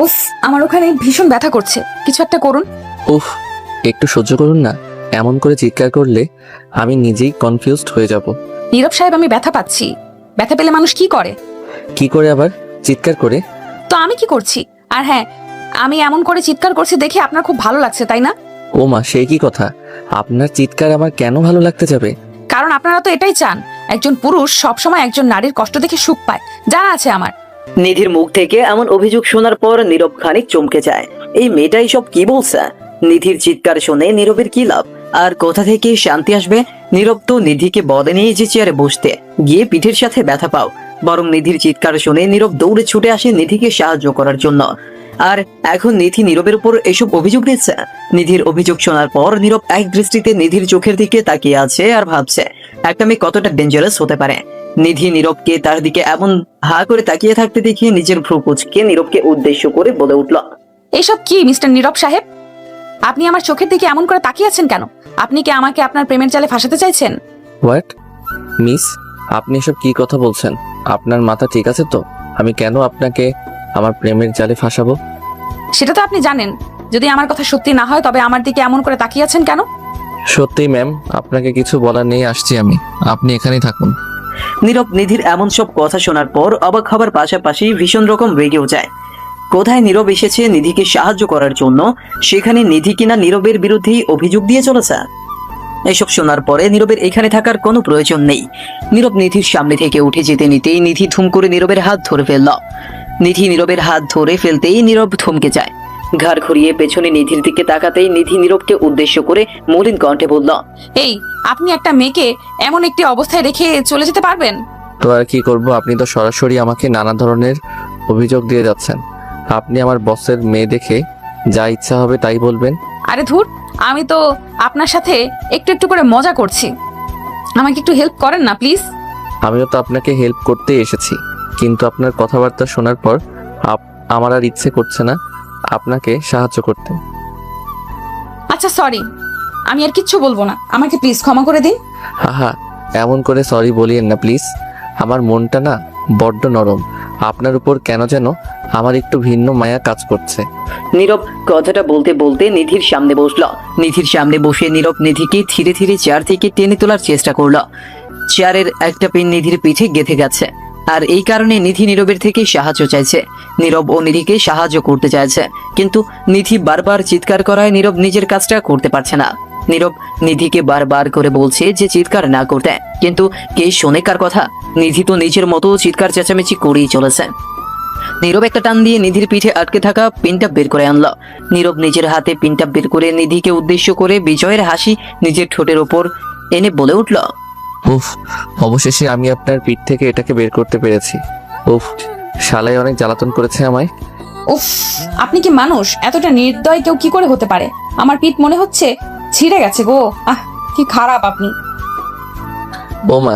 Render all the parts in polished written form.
উফ, আমার ওখানে ভীষণ ব্যথা করছে, কিছু একটা করুন। উফ, একটু সহ্য করুন না। এমন করে চিৎকার করলে আমি নিজেই কনফিউজড হয়ে যাব। নীরব সাহেব, আমি ব্যথা পাচ্ছি। ব্যথা পেলে মানুষ কি করে? কি করে আবার? চিৎকার করে? তো আমি কি করছি? আর হ্যাঁ, আমি এমন করে চিৎকার করছি দেখে আপনার খুব ভালো লাগছে, তাই না? ও মা, সে কি কথা? আপনার চিৎকার আমার কেন ভালো লাগতে যাবে? কারণ আপনারা তো এটাই চান, একজন পুরুষ সবসময় একজন নারীর কষ্ট দেখে সুখ পায়। জানা আছে আমার। নিধির মুখ থেকে এমন অভিযোগ শোনার পর নীরব খানিক চমকে যায়। এই মেয়েটাই সব কি বলছে? নিধির চিৎকার শুনে নীরবের কি লাভ, আর কোথা থেকে শান্তি আসবে? নীরব তো নিধিকে বলেনি যে চেয়ারে বসতে গিয়ে পিঠের সাথে ব্যথা পাও, বরং নিধির চিৎকার শুনে নীরব দৌড়ে ছুটে আসে নিধিকে সাহায্য করার জন্য। আর এখন নিধি নীরবের উপর এসব অভিযোগ দিচ্ছে। নিধির অভিযোগ শোনার পর নীরব এক দৃষ্টিতে নিধির চোখের দিকে তাকিয়ে আছে আর ভাবছে একটা মেয়ে কতটা ডেঞ্জারাস হতে পারে। নিধি নীরবকে তার দিকে এমন হা করে তাকিয়ে থাকতে দেখে নিজের ভ্রু কুঁচকে নীরবকে উদ্দেশ্য করে বলে উঠল, এইসব কি মিস্টার নীরব সাহেব? আপনি আমার চোখের দিকে এমন করে তাকিয়ে আছেন কেন? আপনি কি আমাকে আপনার প্রেমের জালে ফাঁসাতে চাইছেন? হোয়াট? মিস, আপনি এসব কি কথা বলছেন? আপনার মাথা ঠিক আছে তো? আমি কেন আপনাকে আমার প্রেমের জালে ফাঁসাবো? সেটা তো আপনি জানেন। যদি আমার কথা সত্যি না হয় তবে আমার দিকে এমন করে তাকিয়ে আছেন কেন? সত্যি ম্যাম, আপনাকে কিছু বলার নেই, আসছি আমি। আপনি এখানেই থাকুন। নীরব নিধির এমন সব কথা শোনার পর অবাক হবার পাশাপাশি ভীষণ রকম রেগেও যায়। কোথায় নীরব এসেছে নিধিকে সাহায্য করার জন্য, সেখানে নিধি কিনা নীরবের বিরুদ্ধেই অভিযোগ দিয়ে চলেছে। এসব শোনার পরে নীরবের এখানে থাকার কোনো প্রয়োজন নেই। নীরব নিধির সামনে থেকে উঠে যেতে নিতেই নিধি ধুম করে নীরবের হাত ধরে ফেলল। নিধি নীরবের হাত ধরে ফেলতেই নীরব থমকে যায়। ঘাড় ঘুরিয়ে পেছনে নিধির দিকে তাকাতেই নিধি নীরবকে উদ্দেশ্য করে মলিন কণ্ঠে বলল, এই, আপনি একটা মেয়েকে এমন একটি অবস্থায় রেখে চলে যেতে পারবেন? তো আর কি করব? আপনি তো সরাসরি আমাকে নানা ধরনের অভিযোগ দিয়ে যাচ্ছেন। আপনি আমার বসের মেয়ে দেখে যা ইচ্ছা হবে তাই বলবেন। আরে ধুর, আমি তো আপনার সাথে একটু একটু করে মজা করছি। আমাকে একটু হেল্প করেন না প্লিজ। আমিও তো আপনাকে হেল্প করতে এসেছি, কিন্তু আপনার কথাবার্তা শোনার পর আমার আর ইচ্ছে করছে না আপনাকে সাহায্য করতে। আচ্ছা সরি, আমি আর কিচ্ছু বলবো না, আমাকে প্লিজ ক্ষমা করে দিন। হা, এমন করে সরি বলিয়েন না প্লিজ। আমার মনটা না বড্ড নরম। আপনার উপর কেন যেন আমার একটু ভিন্ন মায়া কাজ করছে। নীরব কথাটা বলতে বলতে নিধির সামনে বসল। নিধির সামনে বসে নীরব নিধিকে ধীরে ধীরে চেয়ার থেকে টেনে তোলার চেষ্টা করলো। চেয়ারের একটা পিন নিধির পিঠে গেঁথে গেছে, আর এই কারণে নিধি নীরবের থেকে সাহায্য চাইছে। নীরব ও নিধিকে সাহায্য করতে চাইছে, কিন্তু নিধি বারবার চিৎকার করায় নীরব নিজের কাজটা করতে পারছে না। নীরব নিধিকে বারবার করে বলছে যে চিৎকার না করতে, কিন্তু কে শোনে কার কথা? নিধি তো নিজের মতো চিৎকার চেঁচামেচি করেই চলেছে। নীরব একটা টান দিয়ে নিধির পিঠে আটকে থাকা পিনটা বের করে আনলো। নীরব নিজের হাতে পিনটা বের করে নিধিকে উদ্দেশ্য করে বিজয়ের হাসি নিজের ঠোঁটের ওপর এনে বলে উঠল, উফ, অবশেষে আমি আপনার পিঠ থেকে এটাকে বের করতে পেরেছি। উফ, শালাই অনেক জ্বালাতন করেছে আমায়। উফ, আপনি কি মানুষ? এতটা নির্দয় কেউ কি করে হতে পারে? আমার পিঠ মনে হচ্ছে ছিঁড়ে গেছে গো। আহ, কি খারাপ আপনি। বৌমা,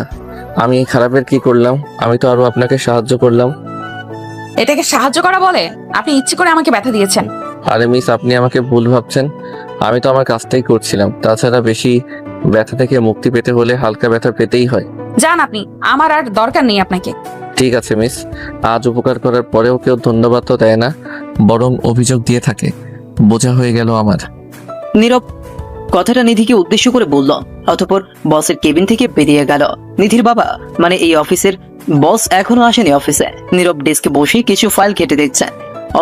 আমি খারাপের কি করলাম? আমি তো আরো আপনাকে সাহায্য করলাম। এটাকে সাহায্য করা বলে? আপনি ইচ্ছে করে আমাকে ব্যথা দিয়েছেন। আরে মিস, আপনি আমাকে ভুল ভাবছেন। আমি তো আমার কাজটাই করছিলাম। তাছাড়া বেশি ব্যথা থেকে মুক্তি পেতে হলে হালকা ব্যথা পেতেই হয়। যান আপনি, আমার আর দরকার নেই আপনাকে। ঠিক আছে মিস, আজ উপকার করার পরেও কেউ ধন্যবাদ তো দেয় না, বরং অভিযোগ দিয়ে থাকে। বোঝা হয়ে গেল আমার। নীরব কথাটা নিধিকে উদ্দেশ্য করে বলল। অতঃপর বসের কেবিন থেকে বেরিয়ে গেল। নিধির বাবা মানে এই অফিসের বস এখনো আসেনি অফিসে। নীরব ডেস্কে বসে কিছু ফাইল কেটে দেখছে।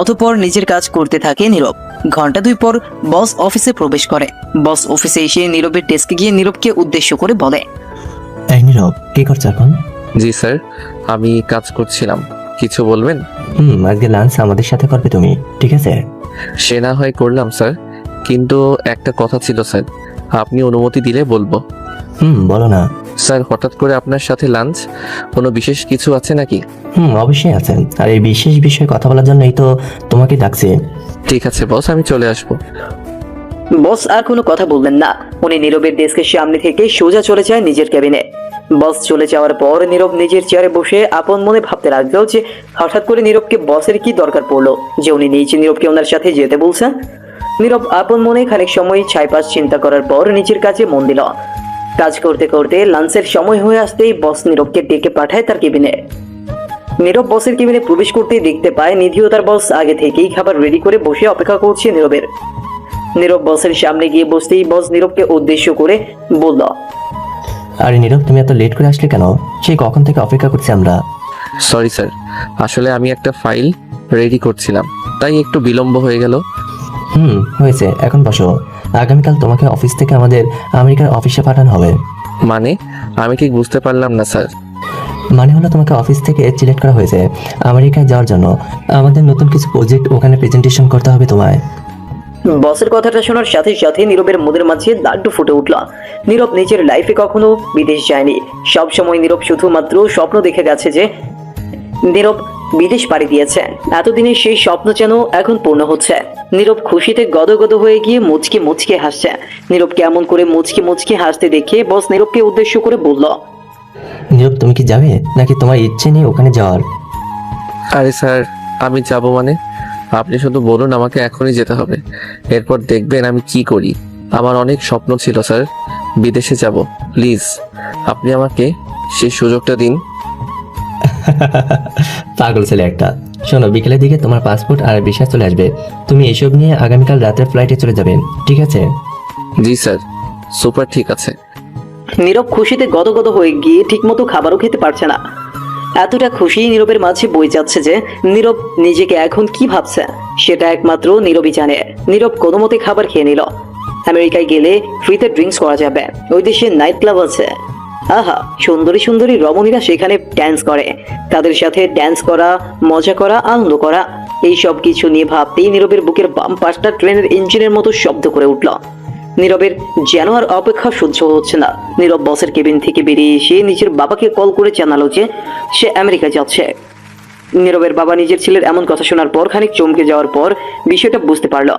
অতঃপর নিজের কাজ করতে থাকে নীরব। ঘন্টা 2 পর বস অফিসে প্রবেশ করে। বস অফিসে এসে নীরবের ডেস্কে গিয়ে নীরবকে উদ্দেশ্য করে বলে, এই নীরব, কি করছো এখন? জি স্যার, আমি কাজ করছিলাম। কিছু বলবেন? আজকে লাঞ্চ আমাদের সাথে করবে তুমি, ঠিক আছে? সে না হয় করলাম স্যার, কিন্তু একটা কথা ছিল স্যার, আপনি অনুমতি দিলে বলবো। বলো না। স্যার, হঠাৎ করে আপনার সাথে লাঞ্চ, কোনো বিশেষ কিছু আছে নাকি? অবশ্যই আছে, আর এই বিশেষ বিষয়ে কথা বলার জন্যই তো তোমাকে ডাকছি। ঠিক আছে বস, আমি চলে আসবো। বস আর কোনো কথা বললেন না। উনি নীরবের ডেস্কের সামনে থেকে সোজা চলে যায় নিজের কেবিনে। বস চলে যাওয়ার পর নীরব নিজের চেয়ারে বসে আপন মনে ভাবতে লাগলো যে হঠাৎ করে নীরবকে বসের কি দরকার পড়লো যে উনি নিজে নীরবকে ওনার সাথে যেতে বলছেন। নীরব আপন মনে খানিক সময় ছাইপাশ চিন্তা করার পর নিজের কাজে মন দিল। কাজ করতে করতে লাঞ্চের সময় হয়ে আসতেই বস নীরবকে ডেকে পাঠায় তার কেবিনে। নীরব বসের কেবিনে প্রবেশ করতেই দেখতে পায় নিধি ও তার বস আগে থেকেই খাবার রেডি করে বসে অপেক্ষা করছে নীরবের। নীরব বসের সামনে গিয়ে বসতেই বস নীরবকে উদ্দেশ্য করে বলল, আরে নীরব, তুমি এত লেট করে আসলে কেন? সেই কখন থেকে অপেক্ষা করছি আমরা। সরি স্যার, আসলে আমি একটা ফাইল রেডি করছিলাম, তাই একটু বিলম্ব হয়ে গেল। হয়েছে, এখন বসো। আগামীকাল তোমাকে অফিস থেকে আমাদের আমেরিকার অফিসে পাঠানো হবে। মানে আমি ঠিক বুঝতে পারলাম না স্যার। মানে হলো তোমাকে অফিস থেকে সিলেক্ট করা হয়েছে আমেরিকায় যাওয়ার জন্য। আমাদের নতুন কিছু প্রজেক্ট ওখানে প্রেজেন্টেশন করতে হবে তোমায়। বসের কথাটা শোনার সাথে সাথে নীরবের মনের মাঝে লাড্ডু ফুটে উঠল। নীরব নিজের লাইফে কখনো বিদেশ যায়নি। সব সময় নীরব শুধুমাত্র স্বপ্ন দেখে গেছে যে নীরব বিদেশ পাড়ি দিয়েছে। এতদিনে সেই স্বপ্ন যেন এখন পূর্ণ হচ্ছে। নীরব খুশিতে গদগদ হয়ে গিয়ে মুচকে মুচকে হাসছে। নীরব কেমন করে মুচকে মুচকে হাসতে দেখে বস নীরবকে উদ্দেশ্য করে বলল, নীরব, তুমি কি যাবে নাকি তোমার ইচ্ছে নেই ওখানে যাওয়ার? আরে স্যার, আমি যাব মানে? আপনি শুধু বলুন আমাকে এখনই যেতে হবে, এরপর দেখবেন আমি কি করি। আমার অনেক স্বপ্ন ছিল স্যার, বিদেশে যাব। প্লিজ আপনি আমাকে সেই সুযোগটা দিন। পাগল ছেলে একটা। শোনো, বিকেলের দিকে তোমার পাসপোর্ট আর ভিসা চলে আসবে। তুমি এসব নিয়ে আগামীকাল রাতের ফ্লাইটে চলে যাবে, ঠিক আছে? জি স্যার, সুপার, ঠিক আছে। নীরব খুশিতে গদগদ হয়ে গিয়ে ঠিকমতো খাবারও খেতে পারছে না। এতটা খুশি নীরবের মাঝে বয়ে যাচ্ছে যে নীরব নিজেকে এখন কি ভাবছে সেটা একমাত্র নীরবই জানে। নীরব কোনো মতে খাবার খেয়ে নিল। আমেরিকায় গেলে ফ্রিতে ড্রিঙ্কস করা যাবে। ওই দেশে নাইট ক্লাব আছে। আহা, সুন্দরী সুন্দরী রমণীরা সেখানে ড্যান্স করে। তাদের সাথে ড্যান্স করা, মজা করা, আনন্দ করা, এই সব কিছু নিয়ে ভাবতেই নীরবের বুকের বাম পাশটা ট্রেনের ইঞ্জিনের মতো শব্দ করে উঠল। নীরবের যেন আর অপেক্ষা সহ্য হচ্ছে না। নীরব বসের কেবিন থেকে বেরিয়ে এসে নিজের বাবাকে কল করে জানালো যে সে আমেরিকা যাচ্ছে। নীরবের বাবা নিজের ছেলের এমন কথা শোনার পর খানিক চমকে যাওয়ার পর বিষয়টা বুঝতে পারলো।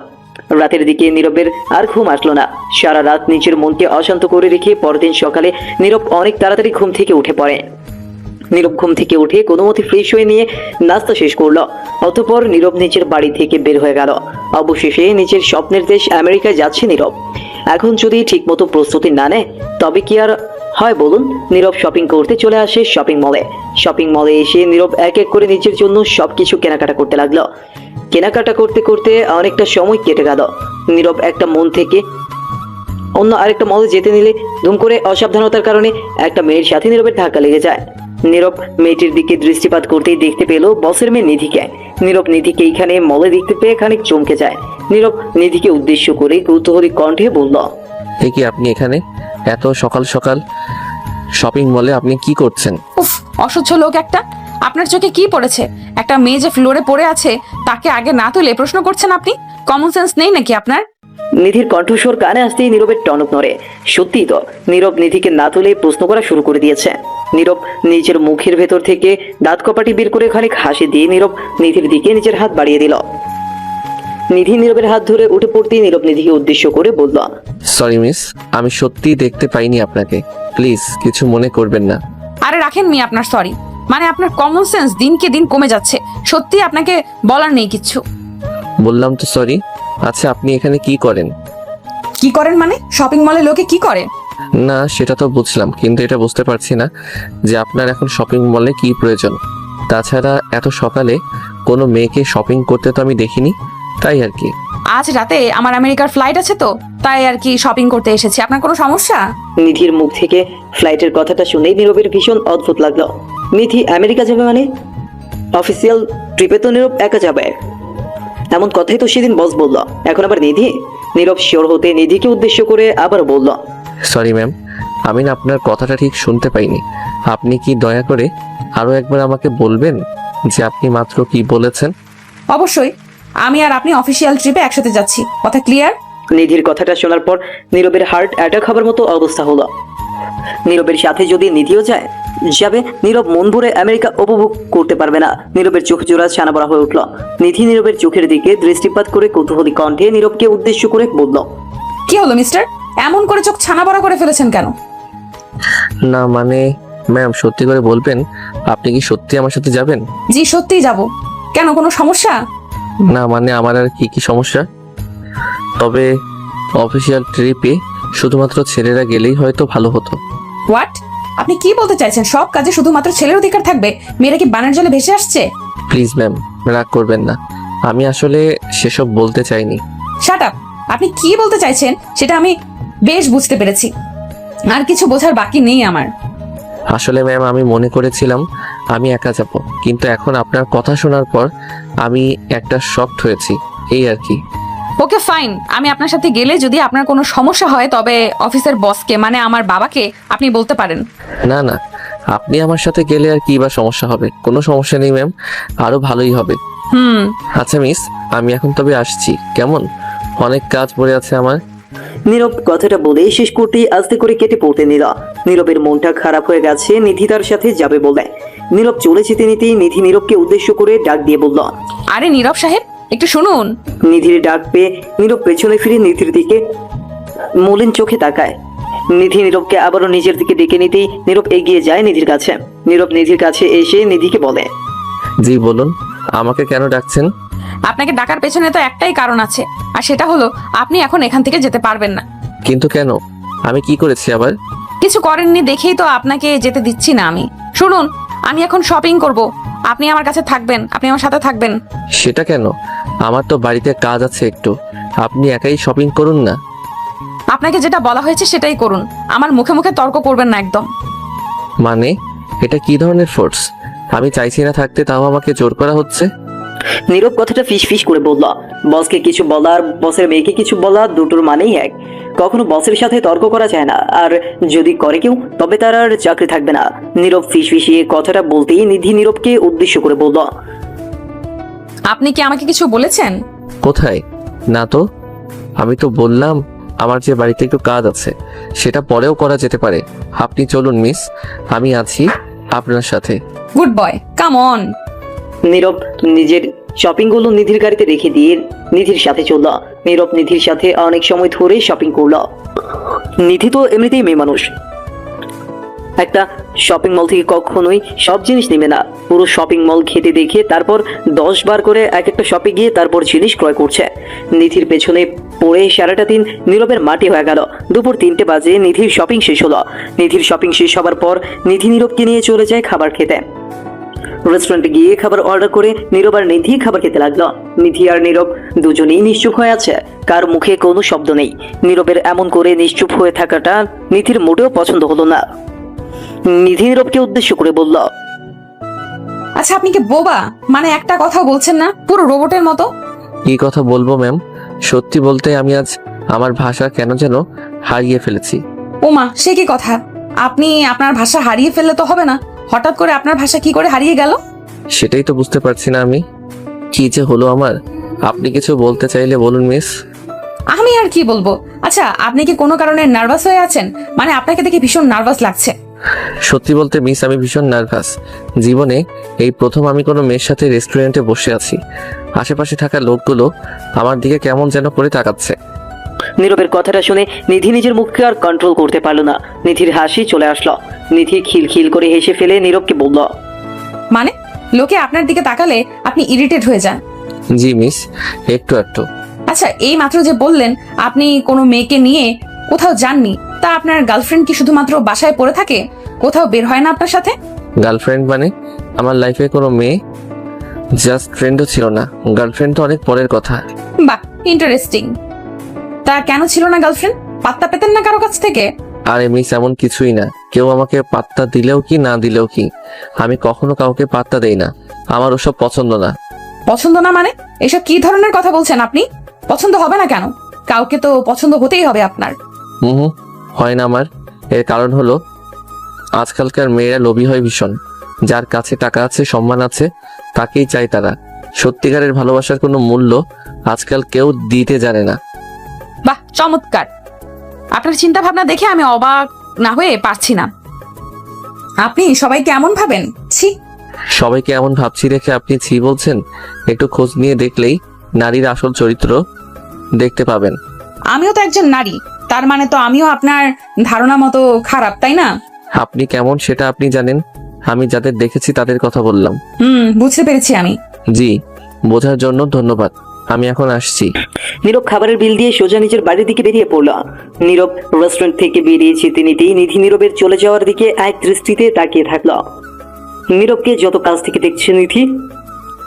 রাতের দিকে নীরবের আর ঘুম আসলো না। সারা রাত নিজের মনকে অশান্ত করে রেখে পরদিন সকালে নীরব অনেক তাড়াতাড়ি ঘুম থেকে উঠে পড়ে। নীরব ঘুম থেকে উঠে কোনো মতে ফ্রেশ হয়ে নিয়ে নাস্তা শেষ করলো। অতঃপর নীরব নিজের বাড়ি থেকে বের হয়ে গেল। অবশেষে নিজের স্বপ্নের দেশ আমেরিকায় যাচ্ছে নীরব। এখন যদি ঠিকমতো প্রস্তুতি না নেয় তবে কি আর হয় বলুন। নীরব শপিং করতে চলে আসে শপিং মলে। শপিং মলে এসে নীরব এক এক করে নিজের জন্য সবকিছু কেনাকাটা করতে লাগলো। কেনাকাটা করতে করতে অনেকটা সময় কেটে গেল। নীরব একটা মন থেকে অন্য আরেকটা মলে যেতে নিলে ধুম করে অসাবধানতার কারণে একটা মেয়ের সাথে নীরবের ধাক্কা লেগে যায়। নীরব মেয়েটির দিকে দৃষ্টিপাত করতেই দেখতে পেল বসের মেয়ে নিধিকে। নীরব নিধিকে এইখানে মলে দেখতে পেয়ে খানিক চমকে যায়। নীরব নিধিকে উদ্দেশ্য করে কৌতূহলী কণ্ঠে বলল, এ কি আপনি এখানে এত সকাল সকাল শপিং মলে? আপনি কি করছেন? উফ, অসহ্য লোক একটা। আপনার চোখে কি পড়েছে? একটা মেয়ে যে ফ্লোরে পড়ে আছে তাকে আগে না তুলে প্রশ্ন করছেন আপনি? কমন সেন্স নেই নাকি আপনার? নিধির কণ্ঠস্বর কানে আসতেই নীরবের টনক নড়ে। সত্যিই তো, নীরব নিধিকে না তুলে প্রশ্ন করা শুরু করে দিয়েছে। নীরব নিজের মুখের ভেতর থেকে দাঁত কপাটি বের করে খানিক হাসি দিয়ে নীরব নিধির দিকে নিজের হাত বাড়িয়ে দিল। নিধি নীরবের হাত ধরে উঠে পড়তেই নীরব নিধিকে উদ্দেশ্য করে বলল, সরি মিস, আমি সত্যিই দেখতে পাইনি আপনাকে। প্লিজ কিছু মনে করবেন না। আরে রাখেন মি আপনার সরি। মানে আপনার কমন সেন্স দিনকে দিন কমে যাচ্ছে। সত্যি আপনাকে বলার নেই কিচ্ছু। বললাম তো সরি। আচ্ছা, আপনি এখানে কি করেন? কি করেন মানে? শপিং মলে লোকে কি করে? না সেটা তো বুঝলাম, কিন্তু এটা বুঝতে পারছি না যে আপনার এখন শপিং মলে কি প্রয়োজন। তাছাড়া এত সকালে কোনো মেয়েকে শপিং করতে তো আমি দেখিনি, তাই আর কি। আজ রাতে আমার আমেরিকার ফ্লাইট আছে তো, তাই আর কি শপিং করতে এসেছি। আপনার কোনো সমস্যা? নিধির মুখ থেকে ফ্লাইটের কথাটা শুনেই নীরবের ভীষণ অদ্ভুত লাগলো। নিধি আমেরিকা যাবে মানে? অফিসিয়াল ট্রিপে তো নীরব একা যাবে, এমন কথাই তো সেদিন বস বলল। এখন আবার নিধি? নীরব শিওর হতে নিধিকে উদ্দেশ্য করে আবার বলল, সরি ম্যাম, আমি না আপনার কথাটা ঠিক শুনতে পাইনি। আপনি কি দয়া করে আরও একবার আমাকে বলবেন যে আপনি মাত্র কি বলেছেন? অবশ্যই, আমি আর আপনি অফিসিয়াল ট্রিপে একসাথে যাচ্ছি। কথা ক্লিয়ার? নিধির কথাটা শোনার পর নীরবের হার্ট অ্যাটাক হবার মতো অবস্থা হলো। নীরবের সাথে যদি নিধিও যাবে, নীরব মন ভরে আমেরিকা উপভোগ করতে পারবে না। নীরবের চোখ জোড়া ছানা বড়া হয়ে উঠল। নিধি নীরবের চোখের দিকে দৃষ্টিপাত করে কৌতূহলী কণ্ঠে নীরবকে উদ্দেশ্য করে বলল, কি হলো মিস্টার? এমন করে চোখ ছানা বড়া করে ফেলেছেন কেন? না মানে ম্যাম, সত্যি করে বলবেন আপনি কি সত্যি আমার সাথে যাবেন? জি সত্যিই যাব। কেন, কোনো সমস্যা? না মানে আমার আর কি কি সমস্যা? তবে অফিসিয়াল ট্রিপে শুধুমাত্র ছেলেরা গেলেই হয়তো ভালো হতো। হোয়াট? আপনি কি বলতে চাইছেন? সব কাজে শুধুমাত্র ছেলের অধিকার থাকবে? মেয়েরা কি বানের জলে ভেসে আসছে? প্লিজ ম্যাম, রাগ করবেন না। আমি আসলে সেসব বলতে চাইনি। Shut up! আপনি কি বলতে চাইছেন সেটা আমি বেশ বুঝতে পেরেছি, আর কিছু বোঝার বাকি নেই আমার। আসলে ম্যাম, আমি মনে করেছিলাম আমি একা যাব, কিন্তু এখন আপনার কথা শোনার পর আমি একটা শকড হয়েছি, এই আর কি। ওকে ফাইন, আমি আপনার সাথে গেলে যদি আপনার কোনো সমস্যা হয় তবে অফিসের বসকে মানে আমার বাবাকে আপনি বলতে পারেন। না না, আপনি আমার সাথে গেলে আর কি বা সমস্যা হবে? কোনো সমস্যা নেই ম্যাম, আরো ভালোই হবে। আচ্ছা মিস, আমি এখন তবে আসছি, কেমন? অনেক কাজ পড়ে আছে আমার। নীরব কথাটা বলে শেষ করতেই আস্তে করে কেটে পড়তে নিল। নীরবের মনটা খারাপ হয়ে গেছে নিধি তার সাথে যাবে বলে। নীরব চলে যেতে নিতেই নিধি নীরবকে উদ্দেশ্য করে ডাক দিয়ে বলল, আরে নীরব সাহেব, একটু শুনুন। নিধির ডাক পেয়ে নীরব পেছনে ফিরে নিধির দিকে মলিন চোখে তাকায়। নিধি নীরবকে আবারও নিজের দিকে ডেকে নিতেই নীরব এগিয়ে যায় নিধির কাছে। নীরব নিধির কাছে এসে নিধিকে বলে, জি বলুন, আমাকে কেন ডাকছেন? আপনাকে ডাকার পেছনে তো একটাই কারণ আছে, আর সেটা হলো আপনি এখন এখান থেকে যেতে পারবেন না। কিন্তু কেন? আমি কি করেছি আবার? কিছু করেননি দেখেই তো আপনাকে যেতে দিচ্ছি না আমি। শুনুন, আমি এখন শপিং করব, আপনি আমার কাছে থাকবেন, আপনি আমার সাথে থাকবেন। সেটা কেন? আমার তো বাড়িতে কাজ আছে একটু, আপনি একাই শপিং করুন না। আপনাকে যেটা বলা হয়েছে সেটাই করুন, আমার মুখে মুখে তর্ক করবেন না একদম। মানে এটা কি ধরনের ফোর্স? আমি চাইছি না থাকতে, তাও আমাকে জোর করা হচ্ছে। নীরব কথাটা ফিস ফিস করে বলল, বসকে কিছু বলা আর বসের মেয়েকে কিছু বলা দুটোর মানেই এক। কখনো বসের সাথে তর্ক করা যায় না, আর যদি করে কেউ তবে তার আর চাকরি থাকবে না। নীরব ফিস ফিসিয়ে কথাটা বলতেই নিধি নীরবকে উদ্দেশ্য করে বলল, আপনি কি আমাকে কিছু বলেছেন? কোথায়? না তো, আমি তো বললাম আমার যে বাড়িতে একটু কাজ আছে, সেটা পরেও করা যেতে পারে। আপনি চলুন মিস, আমি আছি আপনার সাথে। Good boy, come on. নীরব নিজের শপিং গুলো নিধির গাড়িতে রেখে দিয়ে নিধির সাথে চলল। নীরব নিধির সাথে অনেক সময় ধরে শপিং করলো। নিধি তো এমনিতেই মেয়ে মানুষ, একটা শপিং মল থেকে কখনোই সব জিনিস নেবে না। পুরো শপিং মল খেতে দেখে তারপর 10 বার করে এক একটা শপে গিয়ে তারপর জিনিস ক্রয় করছে। নিধির পেছনে পড়ে সারাটা দিন নীরবের মাটি হয়ে গেল। দুপুর 3টে বাজে নিধির শপিং শেষ হলো। নিধির শপিং শেষ হবার পর নিধি নীরবকে নিয়ে চলে যায় খাবার খেতে। রেস্টুরেন্টে গিয়ে খাবার অর্ডার করে নীরব আর নিধি খাবার খেতে লাগলো। নিধি আর নীরব দুজনেই নিশ্চুপ হয়ে আছে, কার মুখে কোনো শব্দ নেই। নীরবের এমন করে নিশ্চুপ হয়ে থাকাটা নিধির মোটেও পছন্দ হলো না। নিধি নীরবকে উদ্দেশ্য করে বলল, আচ্ছা আপনি কি বোবা? মানে একটা কথা বলছেন না, পুরো রোবটের মতো। কি কথা বলবো ম্যাম? সত্যি বলতে আমি আজ আমার ভাষা কেন যেন হারিয়ে ফেলেছি। ওমা, সে কি কথা? আপনি আপনার ভাষা হারিয়ে ফেললে তো হবে না, হঠাৎ করে আপনার ভাষা কি করে হারিয়ে গেল? সেটাই তো বুঝতে পারছি না আমি, কি যে হলো আমার। আপনি কিছু বলতে চাইলে বলুন মিস। আমি আর কি বলবো? আচ্ছা, আপনি কি কোনো কারণে নার্ভাস হয়ে আছেন? মানে আপনাকে দেখে ভীষণ নার্ভাস লাগছে। সত্যি বলতে মিস, আমি ভীষণ নার্ভাস। জীবনে এই প্রথম আমি কোনো মেয়ের সাথে রেস্টুরেন্টে বসে আছি। আশেপাশে থাকা লোকগুলো আমার দিকে কেমন যেন করে তাকাচ্ছে। নীরবের কথাটা শুনে নিধি নিজের মুখকে আর কন্ট্রোল করতে পারলো না। নিধির হাসি চলে আসলো। নিধি খিলখিল করে হেসে ফেলে নীরবকে বলল, মানে লোকে আপনার দিকে তাকালে আপনি ইরিটেট হয়ে যান? জি মিস, একটু একটু। আচ্ছা, এই মাত্র যে বললেন আপনি কোনো মেয়েকে নিয়ে কোথাও যাননি, তা আপনার গার্লফ্রেন্ড কি শুধুমাত্র বাসায় পড়ে থাকে, কোথাও বের হয় না আপনার সাথে? গার্লফ্রেন্ড মানে? আমার লাইফে কোনো মেয়ে জাস্ট ফ্রেন্ডও ছিল না, গার্লফ্রেন্ড তো অনেক পরের কথা। বাহ, ইন্টারেস্টিং। তা কেন ছিল না গার্লফ্রেন্ড? পাত্তা পেতেন না কারো কাছ থেকে? আরে মিস, এমন কিছুই না। কেউ আমাকে পাত্তা দিলেও কি না দিলেও কি, আমি কখনো কাউকে পাত্তা দেই না। আমার ওসব পছন্দ না। পছন্দ না মানে? এসব কি ধরনের কথা বলছেন আপনি? পছন্দ হবে না কেন? কাউকে তো পছন্দ হতেই হবে আপনার। হুম, হয় না আমার। এর কারণ হলো আজকালকার মেয়েরা লোভী হয় ভীষণ। যার কাছে টাকা আছে, সম্মান আছে, তাকেই চায় তারা। সত্যিকারের ভালোবাসার কোনো মূল্য আজকাল কেউ দিতে জানে না। বাহ, চমৎকার। আপনার চিন্তা ভাবনা দেখে আমি অবাক না হয়ে পারছি না। আপনি সবাইকে এমন ভাবেন? ছি। সবাইকে এমন ভাবছি দেখে আপনি ছি বলছেন? একটু খোঁজ নিয়ে দেখলেই নারীর আসল চরিত্র দেখতে পাবেন। আমিও তো একজন নারী, তার মানে তো আমিও আপনার ধারণা মতো খারাপ, তাই না? আপনি কেমন সেটা আপনি জানেন, আমি যাদের দেখেছি তাদের কথা বললাম। বুঝতে পেরেছি আমি। জি, বোঝার জন্য ধন্যবাদ। আমি এখন আসছি। নীরব খাবারের বিল দিয়ে সোজা নিজের বাড়ির দিকে বেরিয়ে পড়ল। নীরব রেস্টুরেন্ট থেকে বেরিয়ে যেতে নিতেই নিধি নীরবের চলে যাওয়ার দিকে এক দৃষ্টিতে তাকিয়ে থাকলো। নীরবকে যত কাছ থেকে দেখছে নিধি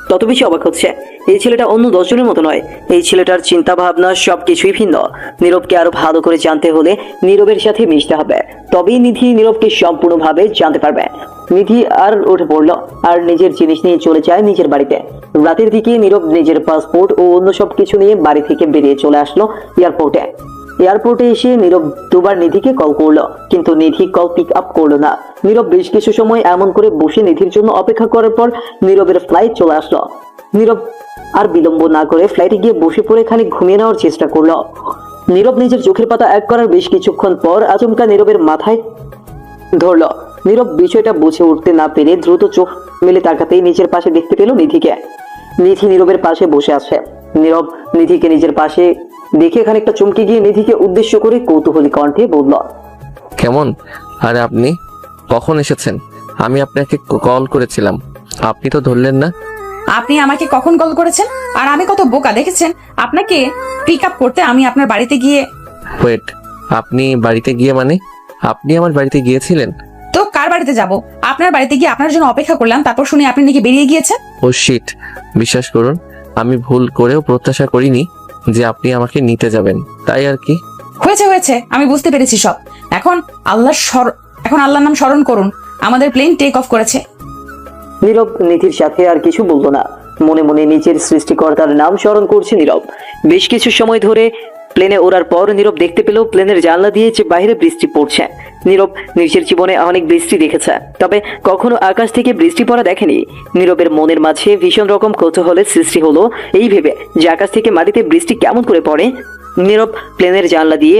তত বেশি অবাক হচ্ছে। এই ছেলেটা অন্য 10 জনের মতো নয়। এই ছেলেটার চিন্তা ভাবনা সবকিছুই ভিন্ন। নীরবকে আরো ভালো করে জানতে হলে নীরবের সাথে মিশতে হবে, তবেই নিধি নীরবকে সম্পূর্ণভাবে জানতে পারবে। নিধি আর উঠে পড়লো আর নিজের জিনিস নিয়ে চলে যায় নিজের বাড়িতে। রাতের দিকে নীরব নিজের পাসপোর্ট ও অন্য সবকিছু নিয়ে বাড়ি থেকে বেরিয়ে চলে আসলো এয়ারপোর্টে। এয়ারপোর্টে এসে নীরব দুবার নিধিকে কল করলো, কিন্তু নিধি কল পিক আপ করলো না। নীরব বেশ কিছু সময় এমন করে বসে নিধির জন্য অপেক্ষা করার পর নীরবের ফ্লাইট চলে আসলো। নীরব আর বিলম্ব না করে ফ্লাইটে গিয়ে বসে পড়ে খানিক ঘুমিয়ে নেওয়ার চেষ্টা করলো। নীরব নিজের চোখের পাতা এক করার বেশ কিছুক্ষণ পর আচমকা নীরবের মাথায় ধরলো। নীরব বিষয়টা বুঝে উঠতে না পেরে দ্রুত চোখ মেলে তাকাতেই নিজের পাশে দেখতে পেল নিধিকে। নিধি নীরবের পাশে বসে আছে। নীরব নিধিকে নিজের পাশে দেখে খানিকটা চমকে গিয়ে নিধিকে উদ্দেশ্য করে কৌতূহলী কণ্ঠে বলল, কেমন? আরে আপনি কখন এসেছেন? আমি আপনাকে কল করেছিলাম, আপনি তো ধরলেন না। আপনি আমাকে কখন কল করেছেন? আর আমি কত বোকা দেখেছেন? আপনাকে পিক আপ করতে আমি আপনার বাড়িতে গিয়ে। ওয়েট, আপনি বাড়িতে গিয়ে মানে? আপনি আমার বাড়িতে গিয়েছিলেন? তো কার বাড়িতে যাব? আপনার বাড়িতে গিয়ে আপনার জন্য অপেক্ষা করলাম, তারপর শুনে আপনি নাকি বেরিয়ে গিয়েছেন। ও শিট, বিশ্বাস করুন আমি ভুল করেও প্রত্যাশা করিনি যে আপনি আমাকে নিতে যাবেন, তাই আর কি। হয়েছে হয়েছে, আমি বুঝতে পেরেছি সব। এখন আল্লাহর নাম স্মরণ করুন, আমাদের প্লেন টেক অফ করেছে। নীরব নিধির সাথে আর কিছু বলল না। মনে মনে নিজের সৃষ্টিকর্তার নাম স্মরণ করছে নীরব। বেশ কিছু সময় ধরে প্লেনে ওড়ার পর নীরব দেখতে পেল প্লেনের জানলা দিয়ে যে বাইরে বৃষ্টি পড়ছে। নীরব নিজের জীবনে অনেক বৃষ্টি দেখেছে, তবে কখনো আকাশ থেকে বৃষ্টি পড়া দেখেনি। নীরবের মনের মাঝে ভীষণ রকম কৌতূহলের সৃষ্টি হলো এই ভেবে যে আকাশ থেকে মাটিতে বৃষ্টি কেমন করে পড়ে। নীরব প্লেনের জানলা দিয়ে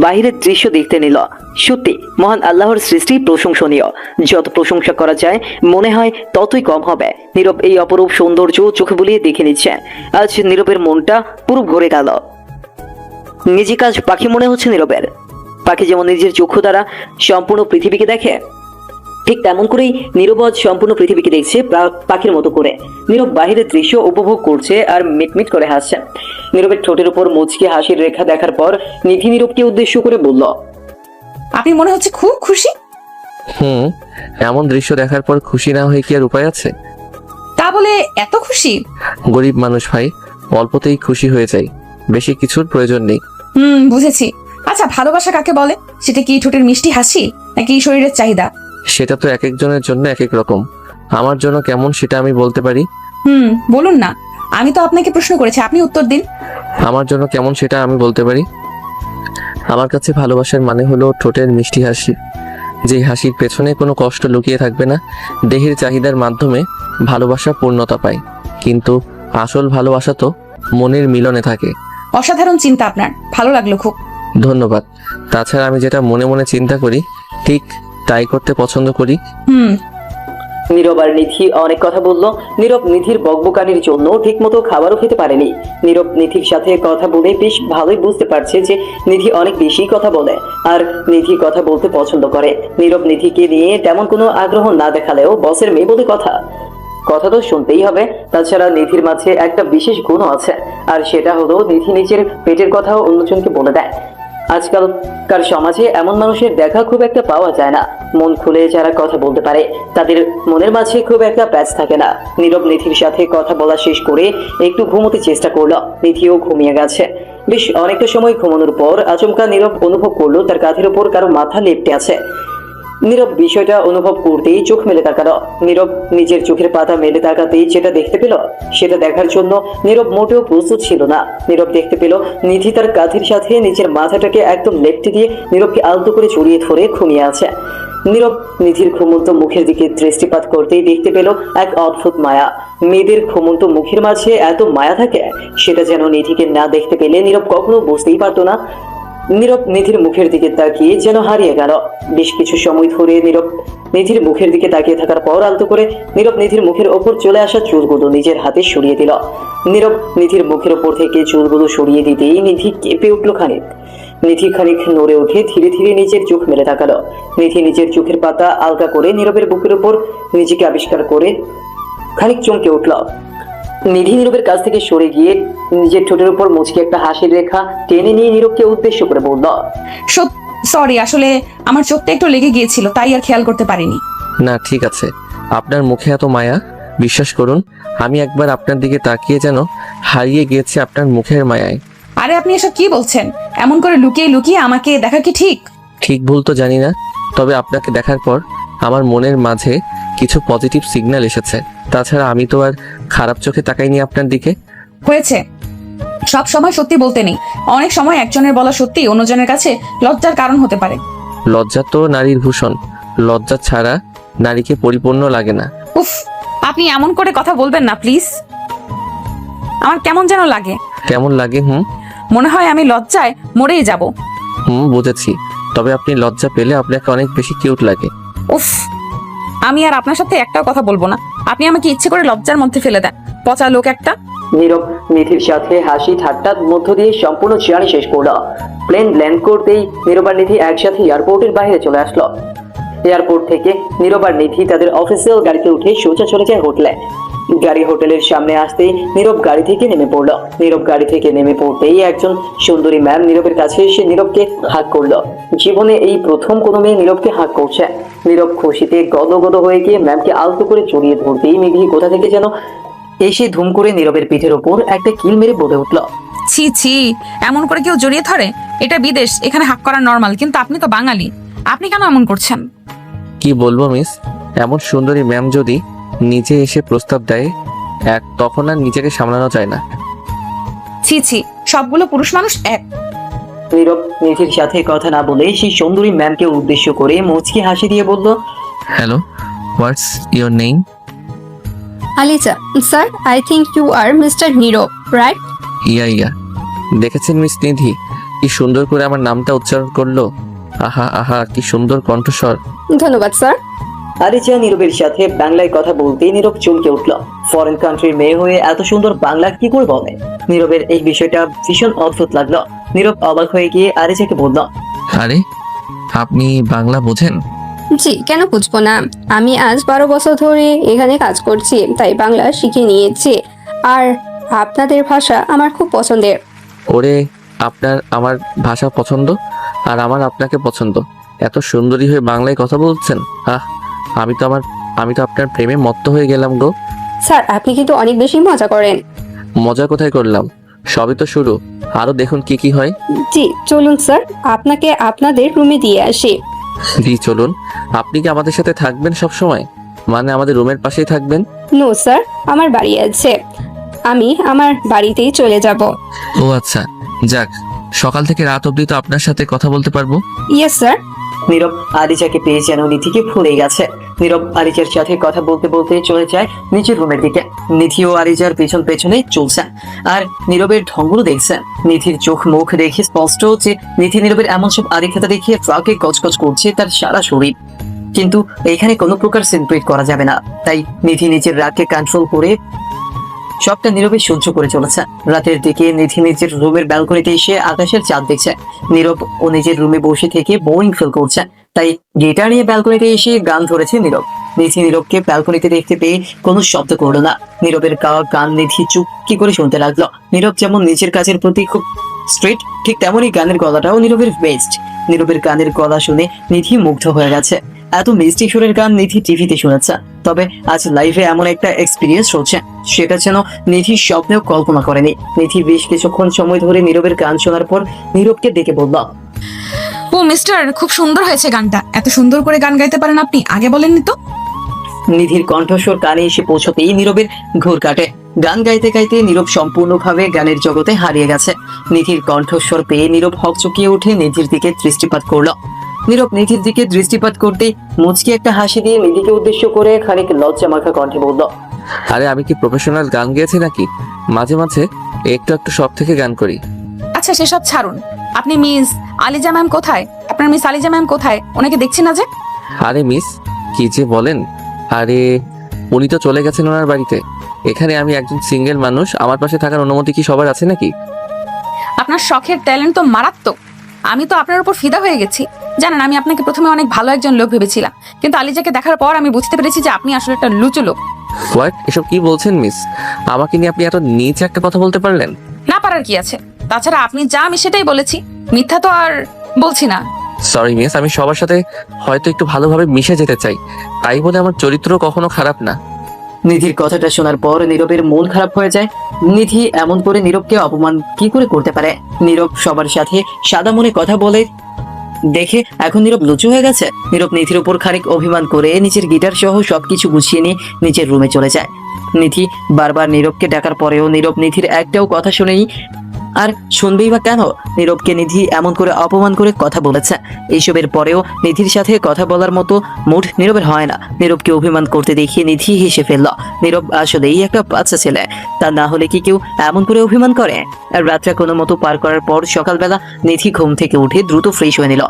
বাইরের দৃশ্য দেখতে নিল। সত্যি মহান আল্লাহর সৃষ্টি প্রশংসনীয়। যত প্রশংসা করা যায় মনে হয় ততই কম হবে। নীরব এই অপরূপ সৌন্দর্য চোখে বুলিয়ে দেখে নিচ্ছে। আজ নীরবের মনটা পুরো ভরে গেল। নিজে কাজ পাখি মনে হচ্ছে নীরবের। পাখি যেমন নিজের চক্ষু দ্বারা সম্পূর্ণ পৃথিবীকে দেখে, ঠিক তেমন করেই নীরব আজ সম্পূর্ণ পৃথিবীকে দেখছে পাখির মতো করে। নীরব বাহিরের দৃশ্য উপভোগ করছে আর মিটমিট করে হাসছে। নীরবের ঠোঁটের উপর মুচকি হাসির রেখা দেখার পর নিধি নীরবকে উদ্দেশ্য করে বলল, আপনি মনে হচ্ছে খুব খুশি। এমন দৃশ্য দেখার পর খুশি না হয়ে কি আর উপায় আছে? তা বলে এত খুশি? গরিব মানুষ ভাই, অল্পতেই খুশি হয়ে যাই, বেশি কিছুর প্রয়োজন নেই। বুঝেছি। আচ্ছা, ভালোবাসা কাকে বলে? সেটা কি ঠোঁটের মিষ্টি হাসি, নাকি শরীরের চাহিদা? সেটা তো এক একজনের জন্য এক এক রকম। আমার জন্য কেমন সেটা আমি বলতে পারি। বলুন না, আমি তো আপনাকে প্রশ্ন করেছি, আপনি উত্তর দিন। আমার জন্য কেমন সেটা আমি বলতে পারি। আমার কাছে ভালোবাসার মানে হলো ঠোঁটের মিষ্টি হাসি, যে হাসির পেছনে কোনো কষ্ট লুকিয়ে থাকবে না। দেহের চাহিদার মাধ্যমে ভালোবাসা পূর্ণতা পায়, কিন্তু আসল ভালোবাসা তো মনের মিলনে থাকে। অসাধারণ চিন্তা আপনার, ভালো লাগলো খুব। ধন্যবাদ। তাছাড়া আমি যেটা মনে মনে চিন্তা করি ঠিক তাই করতে পছন্দ করি। নীরব আর নিধি অনেক কথা বলল। নীরব নিধির বকবকানির জন্য ঠিকমতো খাবারও খেতে পারেনি। নীরব নিধির সাথে কথা বলে বেশ ভালোই বুঝতে পারছে যে নিধি অনেক বেশি কথা বলে আর নিধি কথা বলতে পছন্দ করে। নীরব নিধিকে নিয়ে তেমন কোনো আগ্রহ না দেখালেও বসের মেয়ে বলে কথা তো শুনতেই হবে। তাছাড়া নিধির মাঝে একটা বিশেষ গুণও আছে, আর সেটা হলো নিধি নিজের পেটের কথাও অন্যজনকে বলে দেয়। আজকালকার সমাজে এমন মানুষের দেখা খুব একটা পাওয়া যায় না। মন খুলে যারা কথা বলতে পারে তাদের মনের মাঝে খুব একটা প্যাচ থাকে না। নীরব নিধির সাথে কথা বলা শেষ করে একটু ঘুমোতে চেষ্টা করলো। নিধিও ঘুমিয়ে গেছে। বেশ অনেকটা সময় ঘুমানোর পর আচমকা নীরব অনুভব করলো তার কাঁধের উপর কারো মাথা লেপ্টে আছে। নীরব বিষয়টা অনুভব করতেই চোখ মেলে তাকালো। নীরব নিজের চোখের পাতা মেলে তাকাতেই যেটা দেখতে পেল সেটা দেখার জন্য নীরব মোটেও প্রস্তুত ছিল না। নীরব দেখতে পেল নিধি তার কাঁধের সাথে নিজের মাথাটাকে একদম লেপ্টে দিয়ে নীরবকে আলতো করে জড়িয়ে ধরে ঘুমিয়ে আছে। নীরব নিধির ঘুমন্ত মুখের দিকে দৃষ্টিপাত করতেই দেখতে পেল এক অদ্ভুত মায়া। মেয়েদের ঘুমন্ত মুখের মাঝে এত মায়া থাকে, সেটা যেন নিধিকে না দেখতে পেলে নীরব কখনো বুঝতেই পারতো না। নীরব নিধির মুখের দিকে তাকিয়ে যেন হারিয়ে গেল। বেশ কিছু সময় ধরে নীরব নিধির মুখের দিকে তাকিয়ে থাকার পর আলতো করে নীরব নিধির মুখের ওপর চলে আসা চুলগুলো নিজের হাতে সরিয়ে দিল। নীরব নিধির মুখের ওপর থেকে চুলগুলো সরিয়ে দিতেই নিধি কেঁপে উঠলো খানিক। নিধি খানিক নড়ে উঠে ধীরে ধীরে নিজের চোখ মেলে তাকালো। নিধি নিজের চোখের পাতা আলগা করে নীরবের বুকের ওপর নিজেকে আবিষ্কার করে খানিক চমকে উঠল। নিধি নীরবের কাছ থেকে সরে গিয়ে নিজের ঠোঁটের উপর মুচকি একটা হাসির রেখা টেনে নিয়ে নীরবকে উদ্দেশ্য করে বলল, সরি, আসলে আমার চোখটা একটু লেগে গিয়েছিল, তাই আর খেয়াল করতে পারিনি। না ঠিক আছে, আপনার মুখে এত মায়া, বিশ্বাস করুন আমি একবার আপনার দিকে তাকিয়ে যেন হারিয়ে গিয়েছি আপনার মুখের মায়ায়। আরে আপনি এসব কি বলছেন? এমন করে লুকিয়ে লুকিয়ে আমাকে দেখা কি ঠিক? ঠিক ভুল তো জানি না, তবে আপনাকে দেখার পর আমার মনের মাঝে কিছু পজিটিভ সিগন্যাল এসেছে। তাছাড়া আমি তো আর খারাপ চোখে তাকাইনি আপনার দিকে। হয়েছে, সব সময় সত্যি বলতে নেই। অনেক সময় একজনের বলা সত্যি অন্যজনের কাছে লজ্জার কারণ হতে পারে। লজ্জা তো নারীর ভূষণ, লজ্জা ছাড়া নারীকে পরিপূর্ণ লাগে না। উফ, আপনি এমন করে কথা বলবেন না প্লিজ। আমার কেমন যেন লাগে। কেমন লাগে? মনে হয় আমি লজ্জায় মরেই যাব। বুঝেছি, তবে আপনি লজ্জা পেলে আপনাকে অনেক বেশি কিউট লাগে। উফ, আমি আর আপনার সাথে একটাও কথা বলবো না। আপনি আমাকে ইচ্ছে করে লজ্জার মধ্যে ফেলে দেন, পচা লোক একটা। নীরব নিধির সাথে হাসি ঠাট্টার মধ্য দিয়ে সম্পূর্ণ জার্নি শেষ করলো। প্লেন ল্যান্ড করতেই নীরব আর নিধি একসাথে এয়ারপোর্টের বাইরে চলে আসলো। এয়ারপোর্ট থেকে নীরব আর নিধি তাদের অফিসিয়াল গাড়িতে উঠে সোজা চলে যায় হোটেলে। গাড়ি হোটেলের সামনে আসতেই নীরব গাড়ি থেকে নেমে পড়লো। নীরব গাড়ি থেকে নেমে পড়তেই একজন সুন্দরী ম্যাম নীরবের কাছে এসে নীরবকে হাক করলো। জীবনে এই প্রথম কোনো মেয়ে নীরবকে হাক করছে। নীরব খুশিতে গদগদ হয়ে গিয়ে ম্যামকে আলতো করে জড়িয়ে ধরতেই নিধি কোথা থেকে যেন এসে ধুম করে নীরবের পিঠের ওপর একটা কিল মেরে বলে উঠলো, ছি ছি, এমন করে কেউ জড়িয়ে ধরে? এটা বিদেশ, এখানে হাক করা নর্মাল, কিন্তু আপনি তো বাঙালি, আপনি কেন এমন করছেন? কি বলবো মিস, এমন সুন্দরী ম্যাম যদি নিজে এসে প্রস্তাব দেয় তখন আর নিজেকে সামলানো যায় না। ছি ছি, সবগুলো পুরুষ মানুষ এক। নীরব নিধির সাথে কথা না বলে সেই সুন্দরী ম্যামকে উদ্দেশ্য করে মুচকি হাসি দিয়ে বলল, hello, what's your name? Alija, sir, I think you are Mr. Niro, right? ইয়া, দেখেছেন মিস নিধি কি সুন্দর করে আমার নামটা উচ্চারণ করলো। আহা আহা, কি সুন্দর কণ্ঠস্বর। ধন্যবাদ স্যার। আরিজা নীরবের সাথে বাংলায় কথা বলতে নীরব চমকে উঠল। ফরেন কান্ট্রির মেয়ে হয়ে এত সুন্দর বাংলা কি করে বলে? নীরবের এই বিষয়টা ভীষণ অদ্ভুত লাগলো। নীরব অবাক হয়ে গিয়ে আরিজাকে বলল, আরে আপনি বাংলা বোঝেন? জি, কেন বুঝবো না? আমি আজ 12 বছর ধরে এখানে কাজ করছি, তাই বাংলা শিখে নিয়েছি। আর আপনাদের ভাষা আমার খুব পছন্দের। ওরে, আপনার আমার ভাষা পছন্দ আর আমার আপনাকে পছন্দ। এত সুন্দরী হয়ে বাংলায় কথা বলছেন। আমি তো আপনার প্রেমে মত্ত হয়ে গেলাম গো। স্যার, আপনি কিন্তু অনেক বেশি মজা করেন। মজা কোথায় করলাম, সবই তো শুরু, আরো দেখুন কি কি হয়। জি চলুন স্যার, আপনাকে আপনাদের রুমে দিয়ে আসি। জি চলুন। আপনি কি আমাদের সাথে থাকবেন সব সময়? মানে আমাদের রুমের পাশেই থাকবেন? নো স্যার, আমার বাড়ি আছে, আমি আমার বাড়িতেই চলে যাব। ও আচ্ছা, যাক, সকাল থেকে রাত অবধি তো আপনার সাথে কথা বলতে পারবো। Yes sir. নীরব আরিজাকে পেয়ে যেন নিধিকে ভুলে গেছে। নীরব আরিজার সাথে কথা বলতে বলতে চলে যায় নিচের রুমের দিকে। নিধি ও আরিজার পেছন পেছনে চলছে আর নীরবের ঢঙ্গুলো দেখছে। নিধির চোখ মুখ দেখে স্পষ্ট হচ্ছে নিধি নীরবের এমন সব আদিক্ষেতা দেখিয়ে ট্রাকে গজগজ করছে তার সারা শরীর। কিন্তু এখানে কোনো প্রকার সেলিব্রেট করা যাবে না, তাই নিধি নিজের রাগকে কন্ট্রোল করে সবটা নীরবে সহ্য করে চলেছে। রাতের দিকে নিধি নিজের রুমের ব্যালকনিতে এসে আকাশের চাঁদ দেখছে। নীরব ও নিজের রুমে বসে থেকে বোরিং ফিল করছে, তাই গিটার নিয়ে ব্যালকনিতে এসে গান ধরেছে নীরব। নিধি নীরবকে ব্যালকনিতে দেখতে পেয়ে কোনো শব্দ করলো না। নীরবের গাওয়া গান নিধি চুপকি করে শুনতে লাগলো। নীরব যেমন নিজের কাজের প্রতি খুব স্ট্রেট, ঠিক তেমনই গানের গলাটাও নীরবের বেস্ট। নীরবের গানের গলা শুনে নিধি মুগ্ধ হয়ে গেছে। এত মিষ্টি সুরের গান নিধি টিভিতে শুনেছে, তবে আজ লাইভে এমন একটা এক্সপিরিয়েন্স হচ্ছে সেটা যেন নিধি স্বপ্নেও কল্পনা করেনি। নিধি বেশ কিছুক্ষণ সময় ধরে নীরবের গান শোনার পর নীরবকে ডেকে বলল, ও মিস্টার, খুব সুন্দর হয়েছে গানটা। এত সুন্দর করে গান গাইতে পারেন আপনি, আগে বলেননি তো। নিধির কণ্ঠস্বর কানে এসে পৌঁছতেই নীরবের ঘোর কাটে। গান গাইতে গাইতে নীরব সম্পূর্ণভাবে গানের জগতে হারিয়ে গেছে। নিধির কণ্ঠস্বর পেয়ে নীরব হকচকিয়ে উঠে নিধির দিকে দৃষ্টিপাত করলো। নীরব নিধির দিকে দৃষ্টিপাত করতে মুচকি একটা হাসি দিয়ে নিধিকে উদ্দেশ্য করে খানিক লজ্জা মাখা কণ্ঠে বলল, আরে আমি কি প্রফেশনাল গান গেয়েছি নাকি? মাঝে মাঝে একটু একটু সব থেকে গান করি। আচ্ছা সেসব ছাড়ুন, আপনি মিস আলিজা ম্যাম কোথায়? আপনার মিস আলিজা ম্যাম কোথায়? ওনাকে দেখছি না যে। আরে মিস, কি যে বলেন। আরে উনি তো চলে গেছেন ওনার বাড়িতে। এখানে আমি একজন সিঙ্গেল মানুষ, আমার পাশে থাকার অনুমতি কি সবার আছে নাকি? আপনার শখের ট্যালেন্ট তো মারাত্মক। আমি তো আপনার উপর ফিদা হয়ে গেছি। জানেন, আমি আপনাকে প্রথমে অনেক ভালো একজন লোক ভেবেছিলাম, কিন্তু আলিজাকে দেখার পর আমি বুঝতে পেরেছি যে আপনি আসলে একটা লুচু লোক। হোয়াট, এসব কি বলছেন মিস? আমাকে নিয়ে আপনি এত নিচে একটা কথা বলতে পারলেন? না পারার কি আছে? তাছাড়া আপনি যা আমি সেটাই বলেছি, মিথ্যা তো আর বলছি না। সরি মিস, আমি সবার সাথে হয়তো একটু ভালোভাবে মিশে যেতে চাই, তাই বলে আমার চরিত্র কখনো খারাপ না। নিধির কথাটা শোনার পর নীরবের মন খারাপ হয়ে যায়। নিধি এমন করে নীরবকে অপমান কি করে করতে পারে? নীরব সবার সাথে সাদা মনে কথা বলে দেখে এখন নীরব লুচু হয়ে গেছে। নীরব নিধির উপর খানিক অভিমান করে নিজের গিটার সহ সবকিছু গুছিয়ে নিয়ে নিজের রুমে চলে যায়। নিধি বারবার নীরবকে ডাকার পরেও নীরব নিধির একটাও কথা শুনেনি। আর শুনবেই বা কেন? নীরবকে নিধি এমন করে অপমান করে কথা বলেছে। এইসবের পরেও নিধির সাথে কথা বলার মতো মুড নীরবের হয় না। নীরবকে অভিমান করতে দেখিয়ে নিধি হেসে ফেলল। নীরব আসলেই একটা বাচ্চা ছেলে, তা না হলে কি কেউ এমন করে অভিমান করে? আর রাতটা কোনো মতো পার করার পর সকালবেলা নিধি ঘুম থেকে উঠে দ্রুত ফ্রেশ হয়ে নিল।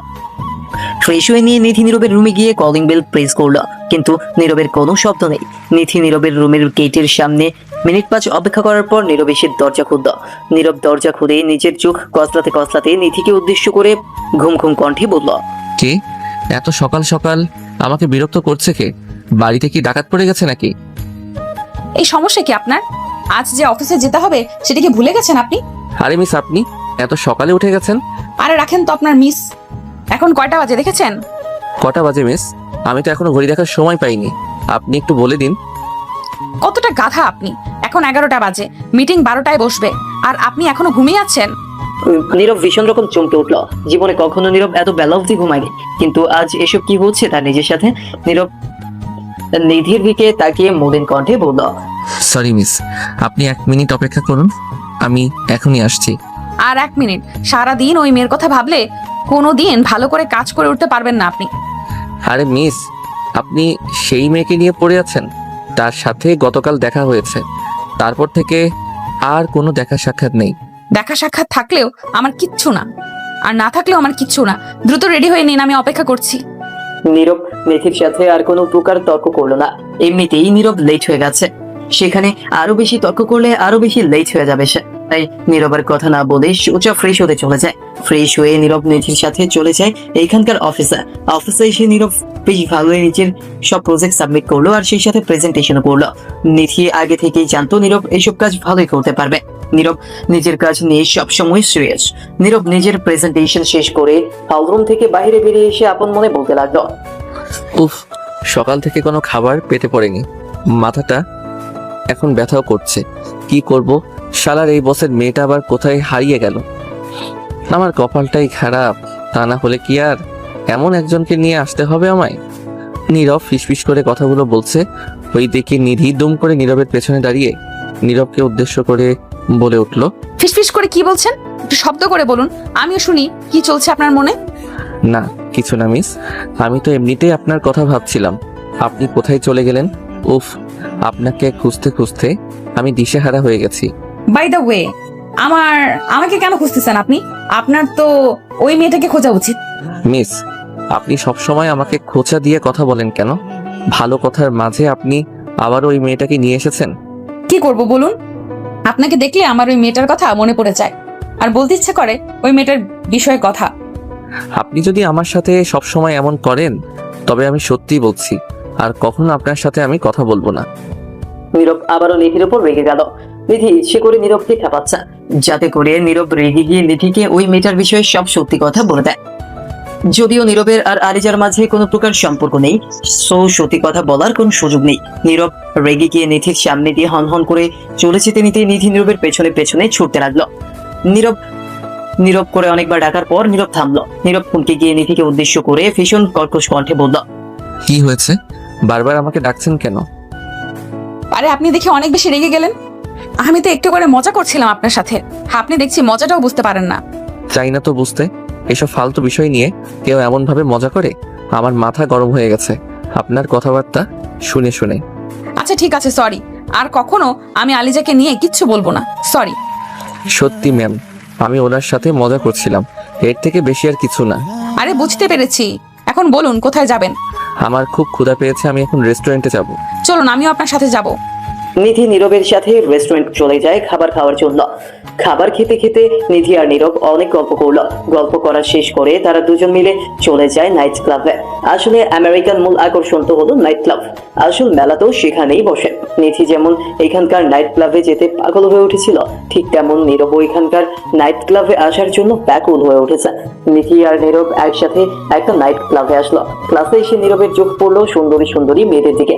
ফ্রেশ হয়ে নিয়ে নিধি নীরবের রুমে গিয়ে কলিং বেল প্রেস করলো, কিন্তু নীরবের কোনো শব্দ নেই। নিধি নীরবের রুমের গেটের সামনে মিনিট 5 অপেক্ষা করার পর নীরব এসে দরজা খুলল। নীরব দরজা খুলে নিজের চোখ কসলাতে কসলাতে নিধিকে উদ্দেশ্য করে ঘুম ঘুম কণ্ঠে বলল, কে এত সকাল সকাল আমাকে বিরক্ত করছে? কে? বাড়িতে কি ডাকাত পড়ে গেছে নাকি? এই সমস্যা কি আপনার? আজ যে অফিসে যেতে হবে সেটা কি ভুলে গেছেন আপনি? আরে মিস, আপনি এত সকালে উঠে গেছেন? আরে রাখেন তো আপনার মিস। এখন কয়টা বাজে দেখেছেন? কটা বাজে মিস? আমি তো এখনো ঘড়ি দেখার সময় পাইনি, আপনি একটু বলে দিন। কতটা গাধা আপনি! এখন 11টা বাজে, মিটিং 12টায় বসবে, আর আপনি এখনো ঘুমিয়ে আছেন। নীরব ভীষণ রকম চমকে উঠল। জীবনে কখনো নীরব এত বেলা অবধি ঘুমায়নি, কিন্তু আজ এসব কি হচ্ছে তার নিজের সাথে? নীরব নিধির দিকে তাকিয়ে মলিন কণ্ঠে বলল, সরি মিস, আপনি 1 মিনিট অপেক্ষা করুন, আমি এখনই আসছি। আর 1 মিনিট? সারাদিন ওই মেয়ের কথা ভাবলে কোনোদিন ভালো করে কাজ করে উঠতে পারবেন না আপনি। আরে মিস, আপনি সেই মেয়েকে নিয়ে পড়ে আছেন? তার সাথে গতকাল দেখা হয়েছে, তারপর থেকে আর কোনো দেখা সাক্ষাৎ নেই। দেখা সাক্ষাৎ থাকলেও আমার কিচ্ছু না, আর না থাকলেও আমার কিচ্ছু না। দ্রুত রেডি হয়ে নিন, আমি অপেক্ষা করছি। নীরব নিধির সাথে আর কোনো প্রকার তর্ক করলো না। এমনিতেই নীরব লেট হয়ে গেছে, সেখানে আরো বেশি তর্ক করলে আরো বেশি লেট হয়ে যাবে সে। তাই নীরবের কথা না বলে সোজা ফ্রেশ হতে চলে যায়। ফ্রেশ হয়ে নীরব নিধির সাথে চলে যায় এইখানকার অফিসে। অফিসে এসে নীরব বেশ ভালোই নিজের সব প্রজেক্ট সাবমিট করলো, আর সেই সাথে প্রেজেন্টেশনও করলো। নিধি আগে থেকেই জানতো নীরব এইসব কাজ ভালোই করতে পারবে। নীরব নিজের কাজ নিয়ে সবসময় সিরিয়াস। নীরব নিজের প্রেজেন্টেশন শেষ করে হলরুম থেকে বাইরে বেরিয়ে এসে আপন মনে বলতে লাগলো, উফ, সকাল থেকে কোনো খাবার পেটে পড়েনি, মাথাটা এখন ব্যথাও করছে। কি করব? শালার এই বসের মেয়েটা আবার কোথায় হারিয়ে গেল? আমার কপালটাই খারাপ, তা না হলে কি আর এমন একজনকে নিয়ে আসতে হবে আমায়? নীরব ফিসফিস করে কথাগুলো বলছে, ওই দেখে নিধি দুম করে নীরবের পেছনে দাঁড়িয়ে নীরবকে উদ্দেশ্য করে বলে উঠল, ফিসফিস করে কি বলছেন? একটু শব্দ করে বলুন, আমিও শুনি কি চলছে আপনার মনে। না কিছু না মিস, আমি তো এমনিতেই আপনার কথা ভাবছিলাম, আপনি কোথায় চলে গেলেন। উফ, আপনাকে খুঁজতে খুঁজতে আমি দিশেহারা হয়ে গেছি। বাই দ্য ওয়ে, আমাকে কেন খুঁজতেছেন আপনি? আপনার তো ওই মেয়েটাকে খোঁজা উচিত। মিস, আপনি সবসময় আমাকে খোঁচা দিয়ে কথা বলেন কেন? ভালো কথার মাঝে আপনি আবার ওই মেয়েটাকে নিয়ে এসেছেন। কি করব বলুন? আপনাকে দেখলে আমার ওই মেয়েটার কথা মনে পড়ে যায়, আর বলতে ইচ্ছে করে ওই মেয়েটার বিষয়ে কথা। আপনি যদি আমার সাথে সবসময় এমন করেন তবে আমি সত্যি বলছি আর কখনো আপনার সাথে আমি কথা বলবো না। নীরব আবারও নিধির উপর রেগে গেল। নিধি ইচ্ছে করে নীরবকে খেপাচ্ছে, যাতে করে নীরব রেগে গিয়ে নিধিকে ওই মেয়েটার বিষয়ে সব সত্যি কথা বলে দেয়। যদিও নীরবের আর আরিজার মাঝে কোনো প্রকার সম্পর্ক নেই, সো সত্যি কথা বলার কোনো সুযোগ নেই। নীরব রেগে গিয়ে নিধির সামনে দিয়ে হন করে চলে যেতে নিতে নিধি নীরবের পেছনে পেছনে ছুটতে লাগলো। নীরব করে অনেকবার ডাকার পর নীরব থামলো। নীরব হুমকে গিয়ে নিধিকে উদ্দেশ্য করে ভীষণ কর্কশ কণ্ঠে বলল, কি হয়েছে? বারবার আমাকে ডাকছেন কেন? আরে আপনি দেখে অনেক বেশি রেগে গেলেন। আমি তো একটু করে মজা করছিলাম আপনার সাথে, আপনি দেখছি মজাটাও বুঝতে পারেন না। চাই না তো বুঝতে, এসব ফালতু বিষয় নিয়ে কেউ এমন ভাবে মজা করে? আমার মাথা গরম হয়ে গেছে আপনার কথাবার্তা শুনে শুনে। আচ্ছা ঠিক আছে, সরি। আর কখনো আমি আলিজাকে নিয়ে কিচ্ছু বলবো না, সরি। সত্যি ম্যাম, আমি ওনার সাথে মজা করছিলাম, এর থেকে বেশি আর কিছু না। আরে বুঝতে পেরেছি, এখন বলুন কোথায় যাবেন? আমার খুব ক্ষুধা পেয়েছে, আমি এখন রেস্টুরেন্টে যাব। চলুন আমিও আপনার সাথে যাব। নিধি নীরবের সাথে রেস্টুরেন্ট চলে যায় খাবার খাওয়ার জন্য। খাবার খেতে খেতে নিধি আর নীরব অনেক গল্প করলো। গল্প করা শেষ করে তারা দুজন মিলে চলে যায় নাইট ক্লাবে। আসলে আমেরিকান মূল আকর্ষণ তো হলো নাইট ক্লাব, আসল মেলা তো সেখানেই বসে। নিধি যেমন এখানকার নাইট ক্লাবে যেতে পাগল হয়ে উঠেছিল, ঠিক তেমন নীরব এখানকার নাইট ক্লাবে আসার জন্য ব্যাকুল হয়ে উঠেছে। নিধি আর নীরব একসাথে একটা নাইট ক্লাবে আসলো। ক্লাসে এসে নীরবের চোখ পড়লো সুন্দরী সুন্দরী মেয়েদের দিকে,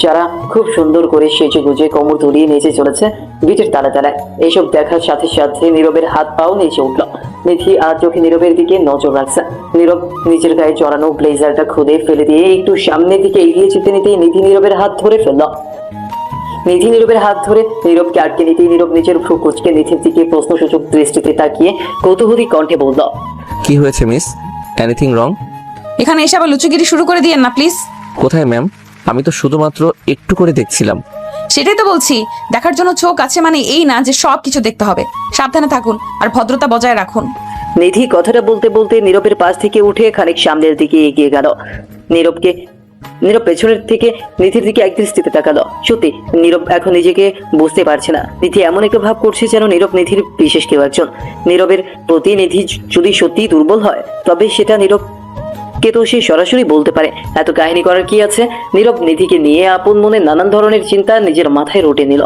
যারা খুব সুন্দর করে সেজে গুজে কোমর দুলিয়ে নেচে চলেছে বিটের তালে তালে। এইসব দেখার সাথে সাথে নীরবের হাত পাও নেচে উঠলো। নিধি আর চোখে নীরবের দিকে নজর রাখছে। নীরব নিজের গায়ে জড়ানো ব্লেজারটা খুলে ফেলে দিয়ে একটু সামনের দিকে এগিয়ে যেতে নিতেই নিধি নীরবের হাত ধরে ফেললো। নিধি নীরবের হাত ধরে নীরবকে আটকে নিতেই নীরব নিজের ভ্রু কুঁচকে নিধির দিকে প্রশ্নসূচক দৃষ্টিতে তাকিয়ে কৌতূহলী কণ্ঠে বলল, কি হয়েছে মিস? Anything wrong? এখানে এসে আবার লুচুগিরি শুরু করে দিয়েন না প্লিজ। কোথায় ম্যাম? আমি তো শুধুমাত্র একটু করে দেখছিলাম। সেটাই তো বলছি, দেখার জন্য চোখ আছে মানে এই না যে সব কিছু দেখতে হবে। সাবধানে থাকুন আর ভদ্রতা বজায় রাখুন। নিধি কথাটা বলতে বলতে নীরবের পাশ থেকে উঠে খানিক সামনের দিকে এগিয়ে গেল। নীরব পেছনের থেকে নিধির দিকে এক দৃষ্টিতে তাকালো। সত্যি নীরব এখন নিজেকে বুঝতে পারছে না। নিধি এমন একটা ভাব করছে যেন নীরব নিধির বিশেষ কেউ একজন। নীরবের প্রতি নিধি যদি সত্যি দুর্বল হয় তবে সেটা নীরবকে তো সে সরাসরি বলতে পারে। এত কাহিনী করার কি আছে? নীরব নিধিকে নিয়ে আপন মনে নানান ধরনের চিন্তা নিজের মাথায় রটে নিল,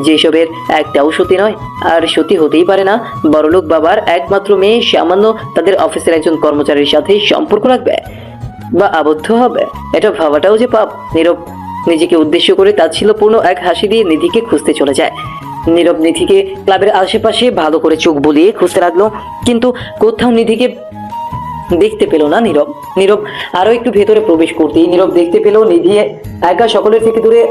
যেসবের একটাও সত্যি নয় আর সত্যি হতেই পারে না। বড়লোক বাবার একমাত্র মেয়ে সামান্য তাদের অফিসের একজন কর্মচারীর সাথে সম্পর্ক রাখবে বা আবদ্ধ হবে, এটা ভাবাটাও যে পাপ। নীরব নিজেকে উদ্দেশ্য করে তাচ্ছিল্যপূর্ণ এক হাসি দিয়ে নিধিকে খুঁজতে চলে যায়। নীরব নিধিকে ক্লাবের আশেপাশে ভালো করে চোখ বুলিয়ে খুঁজতে লাগলো, কিন্তু কোথাও নিধিকে দেখতে পেল না। নীরব আরো একটু ভেতরে প্রবেশ করতেই নীরব দেখতে পেল নিধি একা সকলের থেকে দূরে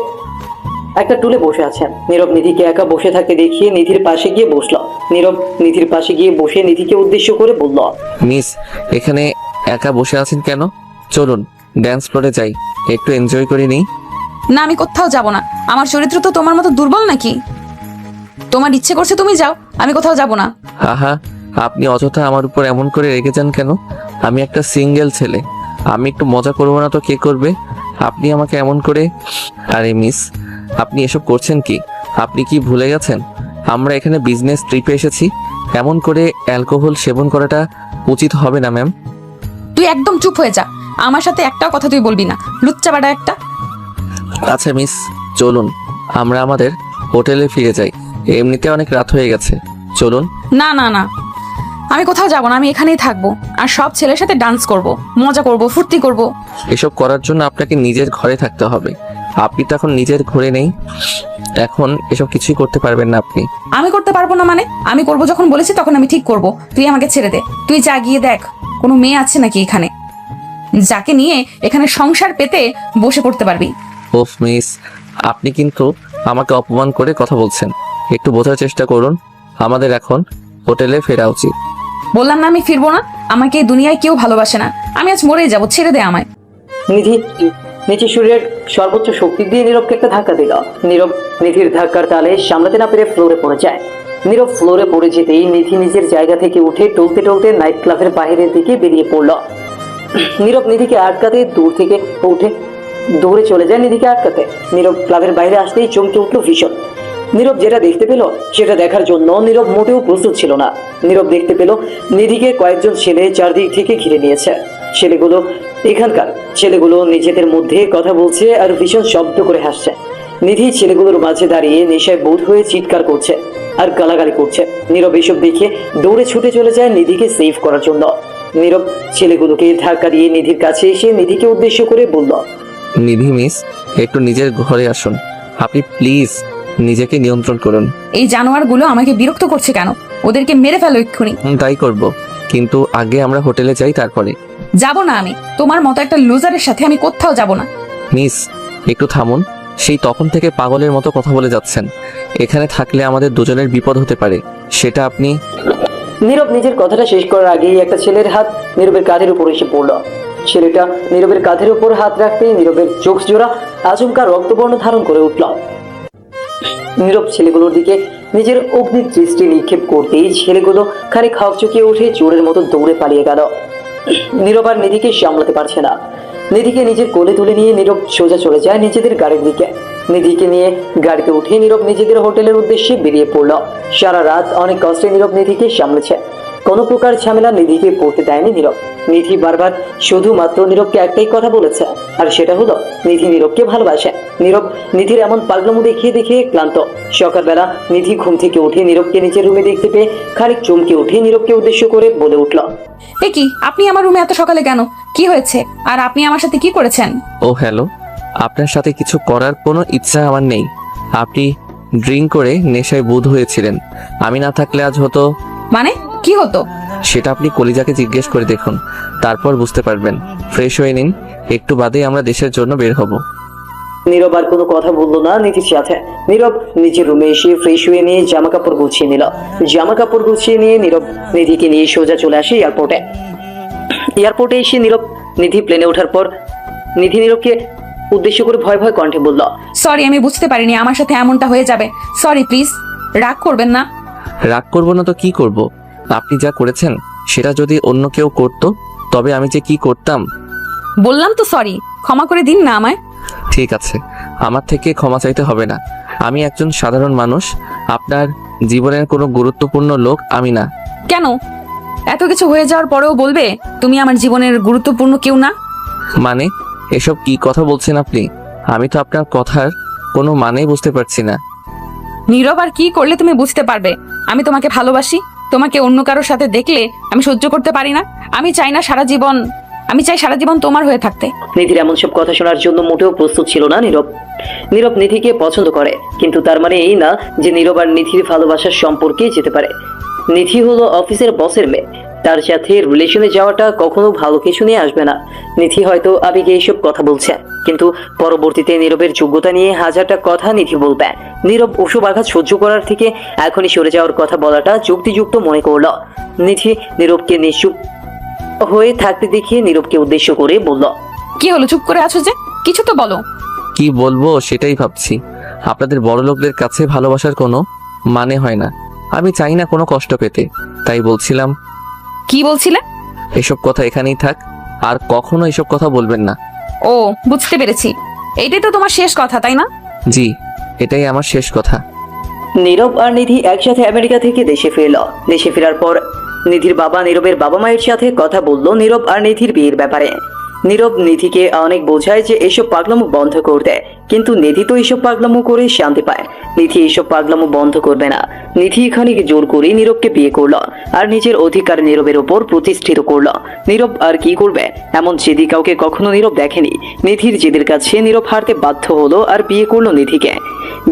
একটা টুলে বসে আছে। নীরব নিধিকে একা বসে থাকতে দেখিয়ে নিধির পাশে গিয়ে বসলো। নীরব নিধির পাশে গিয়ে বসে নিধিকে উদ্দেশ্য করে বলল, মিস, এখানে একা বসে আছেন কেন? চলুন ড্যান্স ফ্লোরে যাই, একটু এনজয় করে নিই। না, আমি কোথাও যাব না। আমার চরিত্র তো তোমার মতো দুর্বল নাকি? তোমার ইচ্ছে করছে তুমি যাও, আমি কোথাও যাব না। আহা, আপনি অযথা আমার উপর এমন করে রেগে যান কেন? আমি একটা সিঙ্গেল ছেলে, আমি একটু মজা করবো না তো কে করবে? আপনি আমাকে এমন করে। আরে মিস, আপনি এসব করছেন কি? আপনি কি ভুলে গেছেন আমরা এখানে বিজনেস ট্রিপে এসেছি? এমন করে অ্যালকোহল সেবন করাটা উচিত হবে না ম্যাম। তুই একদম চুপ হয়ে যা, আমার সাথে একটাও কথা তুই বলবি না, লুচ্চা বাড়া একটা। আচ্ছা মিস, চলুন আমরা আমাদের হোটেলে ফিরে যাই, এমনিতে অনেক রাত হয়ে গেছে। চলুন। না না না, আমি কোথাও যাব না, আমি এখানেই থাকবো আর সব ছেলের সাথে ডান্স করব, মজা করব, ফুর্তি করব। এসব করার জন্য আপনাকে নিজের ঘরে থাকতে হবে। আপনি তো এখন নিজের ঘরে নেই, এখন এসব কিছুই করতে পারবেন না আপনি। আমি করতে পারবো না মানে? আমি করব যখন বলেছি তখন আমি ঠিক করব। তুই আমাকে ছেড়ে দে। তুই যা গিয়ে দেখ কোনো মেয়ে আছে নাকি এখানে, যাকে নিয়ে এখানে সংসার পেতে বসে পড়তে পারবি। ওফ মিস, আপনি কিন্তু আমাকে অপমান করে কথা বলছেন, একটু বোঝার চেষ্টা করুন। আমাদের এখন হোটেলে ফেরা উচিত। বললাম না আমি ফিরবো না, আমাকে এই দুনিয়ায় কেউ ভালোবাসে না, আমি আজ মরেই যাবো, ছেড়ে দে আমায়। নিধি নিচে শরীরের সর্বোচ্চ শক্তি দিয়ে নীরবকে একটা ধাক্কা দিল। নীরব নিধির ধাক্কার তালে সামলাতে না পেরে ফ্লোরে পড়ে যায়। নীরব ফ্লোরে পড়ে যেতেই নিধি নিজের জায়গা থেকে উঠে টলতে টলতে নাইট ক্লাবের বাইরের দিকে বেরিয়ে পড়ল। নীরব নিধিকে আটকাতে দূর থেকে উঠে দৌড়ে চলে যায় নিধিকে আটকাতে। নীরব ক্লাবের বাইরে আসতেই চমকে উঠল ভীষণ। নীরব যেটা দেখতে পেল সেটা দেখার জন্য নীরব মোটেও প্রস্তুত ছিল না। নীরব দেখতে পেল নিধিকে কয়েকজন ছেলে চারদিক থেকে ঘিরে নিয়েছে। এখানকার ছেলেগুলো নিজেদের মধ্যে কথা বলছে আর ভীষণ শব্দ করে হাসছে। নিধি ছেলেগুলোর মাঝে দাঁড়িয়ে নেশায় বোধ হয়ে চিৎকার করছে আর গালাগালি করছে। নীরব এসব দেখে দৌড়ে ছুটে চলে যায় নিধিকে সেভ করার জন্য। নীরব ছেলেগুলোকে ধাক্কা দিয়ে নিধির কাছে এসে নিধিকে উদ্দেশ্য করে বলল, নিধি মিস, একটু নিজের ঘরে আসুন। আপনি প্লিজ নিজেকে নিয়ন্ত্রণ করুন। এই জানোয়ারগুলো আমাকে বিরক্ত করছে কেন? ওদেরকে মেরে ফেলো এক্ষুনি। তাই করব, কিন্তু আগে আমরা হোটেলে যাই, তারপরে। যাব না আমি, তোমার মতো একটা লুজারের সাথে আমি কোথাও যাব না। মিস, একটু থামুন। সেই তখন থেকে পাগলের মতো কথা বলে যাচ্ছেন। এখানে থাকলে আমাদের দুজনের বিপদ হতে পারে, সেটা আপনি। নীরব নিজের কথাটা শেষ করার আগেই একটা ছেলের হাত নীরবের কাঁধের উপর এসে পড়ল। ছেলেটা নীরবের কাঁধের উপর হাত রাখতেই নীরবের চোখ জোড়া আচমকা রক্তবর্ণ ধারণ করে উঠল। নীরব ছেলেগুলোর দিকে নিজের অগ্নি দৃষ্টি নিক্ষেপ করতেই ছেলেগুলো খানিক হকচকিয়ে উঠে চোরের মতো দৌড়ে পালিয়ে গেল। নীরব আর নিধিকে সামলাতে পারছে না। নিধিকে নিজের কোলে তুলে নিয়ে নীরব সোজা চলে যায় নিজেদের গাড়ির দিকে। নিধিকে নিয়ে গাড়িতে উঠে নীরব নিজেদের হোটেলের উদ্দেশ্যে বেরিয়ে পড়ল। সারা রাত অনেক কষ্টে নীরব নিধিকে সামলেছে। কোনো প্রকার ঝামেলা নিধিকে পড়তে দেয়নি নীরব। নিধি বারবার শুধুমাত্র নীরবকে একটাই কথা বলেছে, আর সেটা হলো নিধি নীরবকে ভালোবাসে। নীরব নিধির এমন পাগলামো দেখিয়ে দেখিয়ে ক্লান্ত। সকালবেলা নিধি ঘুম থেকে উঠে নীরবকে নিজের রুমে দেখতে পেয়ে খানিক চমকে উঠে নীরবকে উদ্দেশ্য করে বলে উঠল, এ কি, আপনি আমার রুমে এত সকালে কেন? কি হয়েছে? আর আপনি আমার সাথে কি করেছেন? ও হ্যালো, আপনার সাথে কিছু করার কোনো ইচ্ছা আমার নেই। আপনি ড্রিঙ্ক করে নেশায় বুঁদ হয়েছিলেন। আমি না থাকলে আজ হতো। মানে কি হতো? সেটা আপনি কলিজাকে জিজ্ঞেস করে দেখুন, তারপর বুঝতে পারবেন। ফ্রেশ হয়ে নিন, একটু বাদেই আমরা দেশের জন্য বের হব। নীরব আর কোনো কথা বললো না নিধির সাথে। নীরব নিজের রুমে এসে ফ্রেশ হয়ে নিয়ে জামা কাপড় গুছিয়ে নিল। জামা কাপড় গুছিয়ে নিয়ে নীরব নিধিকে নিয়ে সোজা চলে আসে এয়ারপোর্টে। এয়ারপোর্টে এসে নীরব নিধি প্লেনে ওঠার পর নিধি নীরবকে উদ্দেশ্য করে ভয় ভয় কণ্ঠে বলল, সরি, আমি বুঝতে পারিনি আমার সাথে এমনটা হয়ে যাবে। সরি, প্লিজ রাগ করবেন না। রাগ করবো না তো কি করব? আপনি যা করেছেন সেটা যদি অন্য কেউ করতো তবে আমি যে কি করতাম। বললাম তো সরি, ক্ষমা করে দিন না আমায়। ঠিক আছে, আমার থেকে ক্ষমা চাইতে হবে না। আমি একজন সাধারণ মানুষ, আপনার জীবনের কোনো গুরুত্বপূর্ণ লোক আমি না। কেন? এত কিছু হয়ে যাওয়ার পরেও বলবে তুমি আমার জীবনের গুরুত্বপূর্ণ কেউ না? মানে এসব কি কথা বলছেন আপনি? আমি তো আপনার কথার কোনো মানেই বুঝতে পারছি না। নীরব, আর কি করলে তুমি বুঝতে পারবে আমি তোমাকে ভালোবাসি? তোমাকে অন্য কারোর সাথে দেখলে আমি সহ্য করতে পারি না। আমি চাই সারা জীবন তোমার হয়ে থাকতে। নিধির এমন সব কথা শোনার জন্য মোটেও প্রস্তুত ছিল না নীরব। নীরব নিধিকে পছন্দ করে, কিন্তু তার মানে এই না যে নীরব আর নিধির ভালোবাসার সম্পর্কে যেতে পারে। নিধি হলো অফিসের বসের মেয়ে, তার সাথে রিলেশনে যাওয়াটা কখনো ভালো কিছু নিয়ে আসবে না। নিধি হয়তো আবেগে এইসব কথা বলছে, কিন্তু পরবর্তীতে নীরবের যোগ্যতা নিয়ে হাজারটা কথা নিধি বলবে। নীরব ওসব আঘাত সহ্য করার থেকে এখনই সরে যাওয়ার কথা বলাটা যুক্তিযুক্ত মনে করল। নিধি নীরবকে নিশ্চুপ হয়ে থাকতে দেখিয়ে নীরবকে উদ্দেশ্য করে বলল, কি হলো, চুপ করে আছো যে? কিছু তো বলো। কি বলবো সেটাই ভাবছি। আপনাদের বড় লোকদের কাছে ভালোবাসার কোনো মানে হয় না। আমি চাই না কোনো কষ্ট পেতে, তাই বলছিলাম। কি বলছিলে? এসব কথা এখানেই থাক, আর কখনো এসব কথা বলবেন না। ও, বুঝতে পেরেছি, এইটাই তো তোমার শেষ কথা, তাই না? জি, এটাই আমার শেষ কথা। নীরব আর নিধি একসাথে আমেরিকা থেকে দেশে ফিরল। দেশে ফেরার পর নিধির বাবা নীরবের বাবা মায়ের সাথে কথা বলল নীরব আর নিধির বিয়ের ব্যাপারে। নীরব নিধিকে অনেক বোঝায় যে এসব পাগলামো বন্ধ করতে, কিন্তু নিধি তো এসব পাগলামো করে শান্তি পায়। নিধি এসব পাগলামো বন্ধ করবে না। নিধি এখানে জোর করে নীরবকে বিয়ে করলো আর নিজের অধিকার নীরবের ওপর প্রতিষ্ঠিত করলো। নীরব আর কি করবে? এমন জেদি কাউকে কখনো নীরব দেখেনি। নিধির জেদের কাছে নীরব হারতে বাধ্য হলো আর বিয়ে করলো নিধিকে।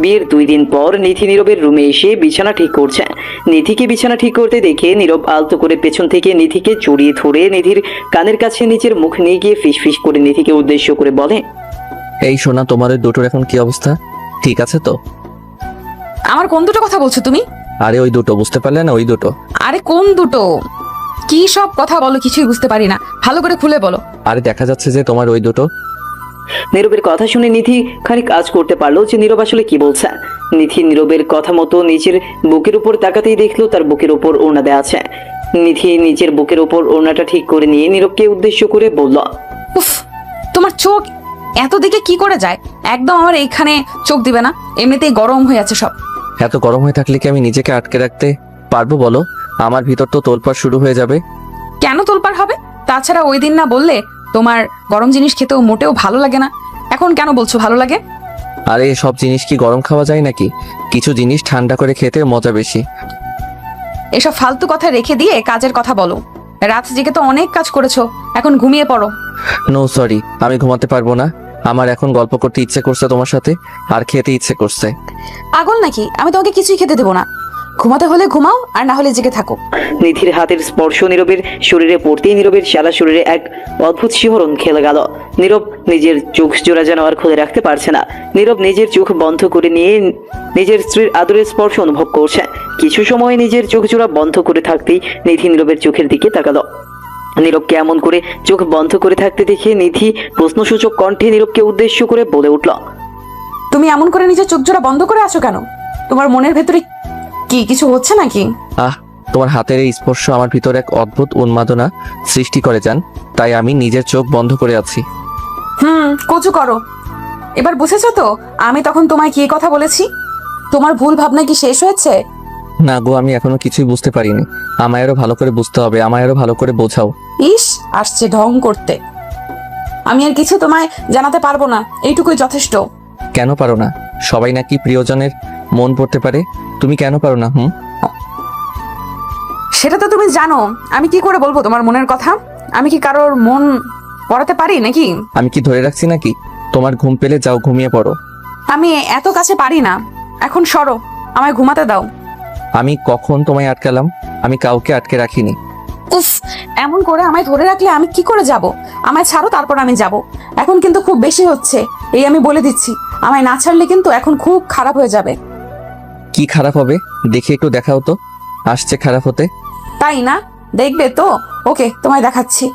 বিয়ের 2 দিন পর নিধি নীরবের রুমে এসে বিছানা ঠিক করছে। নিধিকে বিছানা ঠিক করতে দেখে নীরব আলতো করে পেছন থেকে নিধিকে জড়িয়ে ধরে নিধির কানের কাছে নিজের মুখ নিয়ে গিয়ে ফিস ফিস করে নিধিকে উদ্দেশ্য করে বলে, এই শোনা, তোমার ওই দুটোর এখন কি অবস্থা? ঠিক আছে তো? আমার কোন দুটো কথা বলছো তুমি? আরে ওই দুটো, বুঝতে পারলে না? ওই দুটো। আরে কোন দুটো? কি সব কথা বলো, কিছুই বুঝতে পারি না, ভালো করে খুলে বলো। আরে দেখা যাচ্ছে যে তোমার ওই দুটো। নীরবের কথা শুনে নিধি খানিক আজ করতে পারলো যে নীরব আসলে কি বলছে। নিধি নীরবের কথা মতো নিজের বুকের উপর তাকাতেই দেখলো তার বুকের উপর ওড়না দেওয়া আছে। নিধি নিজের বুকের উপর ওড়নাটা ঠিক করে নিয়ে নীরবকে উদ্দেশ্য করে বলল, উফ, তোমার চোখ এত দিকে কি করে যায়? একদম আমার এইখানে চোখ দিবে না, এমনিতেই গরম হয়ে আছে সব। এত গরম হয়ে থাকলে কি আমি নিজেকে আটকে রাখতে পারবো বলো? আমার ভিতর তো তোলপাড় শুরু হয়ে যাবে। কেন তোলপাড় হবে? তাছাড়া ওই দিন না বললে তোমার গরম জিনিস খেতেও মোটেও ভালো লাগে না, এখন কেন বলছো ভালো লাগে? আরে সব জিনিস কি গরম খাওয়া যায় নাকি? কিছু জিনিস ঠান্ডা করে খেতে মজা বেশি। এসব ফালতু কথা রেখে দিয়ে কাজের কথা বলো। রাত জেগে তো অনেক কাজ করেছো, এখন ঘুমিয়ে পড়ো। নো সরি, আমি ঘুমাতে পারবো না। আমার এখন গল্প করতে ইচ্ছে করছে তোমার সাথে, আর খেতে ইচ্ছে করছে। পাগল নাকি? আমি তোমাকে কিছুই খেতে দেবো না। ঘুমাতে হলে ঘুমাও, আর না হলে জেগে থাকো। নিধির হাতের স্পর্শ নীরবের শরীরে পড়তেই নীরবের সারা শরীরে এক অদ্ভুত শিহরণ খেলে গেল। নীরব নিজের চোখ জোড়া যেন আর খুলে রাখতে পারছে না। নীরব নিজের চোখ বন্ধ করে নিয়ে নিজের স্ত্রীর আদরের স্পর্শ অনুভব করছে। কিছু সময় নিজের চোখ জোড়া বন্ধ করে থাকতেই নিধি নীরবের চোখের দিকে তাকালো। নীরবকে এমন করে চোখ বন্ধ করে থাকতে দেখে নিধি প্রশ্নসূচক কণ্ঠে নীরবকে উদ্দেশ্য করে বলে উঠল, তুমি এমন করে নিজের চোখ জোড়া বন্ধ করে আছো কেন? তোমার মনের ভেতরে কি কিছু হচ্ছে নাকি? তোমার হাতের এই স্পর্শ আমার ভিতর এক অদ্ভুত উন্মাদনা সৃষ্টি করে যান, তাই আমি নিজের চোখ বন্ধ করে আছি। কচু করো। এবার বুঝেছো তো আমি তখন তোমায় কি কথা বলেছি? তোমার ভুল ভাবনা কি শেষ হয়েছে? না গো, আমি এখনো কিছুই বুঝতে পারিনি। আমায় আরো ভালো করে বুঝতে হবে, আমায় আরো ভালো করে বোঝাও। ইস, আসছে ঢং করতে। আমি আর কিছু তোমায় জানাতে পারবো না, এইটুকুই যথেষ্ট। কেন পারো না? সবাই নাকি প্রিয়জনের মন পড়তে পারে, তুমি কেন পারো না? সেটা তো তুমি জানো। আমি কি করে বলবো তোমার মনের কথা? আমি কি কারোর মন পড়াতে পারি নাকি? আমি কি ধরে রাখছি নাকি? তোমার ঘুম পেলে যাও, ঘুমিয়ে পড়ো। আমি এত কাছে পারি না। এখন সরো, আমায় ঘুমাতে দাও। আমি কখন তোমায় আটকালাম? আমি কাউকে আটকে রাখিনি। উফ, এমন করে আমায় ধরে রাখলে আমি কি করে যাব? আমায় ছাড়ো, তারপর আমি যাব। এখন কিন্তু খুব বেশি হচ্ছে, এই আমি বলে দিচ্ছি। আমায় না ছাড়লে কিন্তু এখন খুব খারাপ হয়ে যাবে। কি খারাপ হবে? দেখে একটু দেখাও তো, আসছে খারাপ হতে। তাই না? দেখবে তো? ওকে, তোমায় দেখাচ্ছি।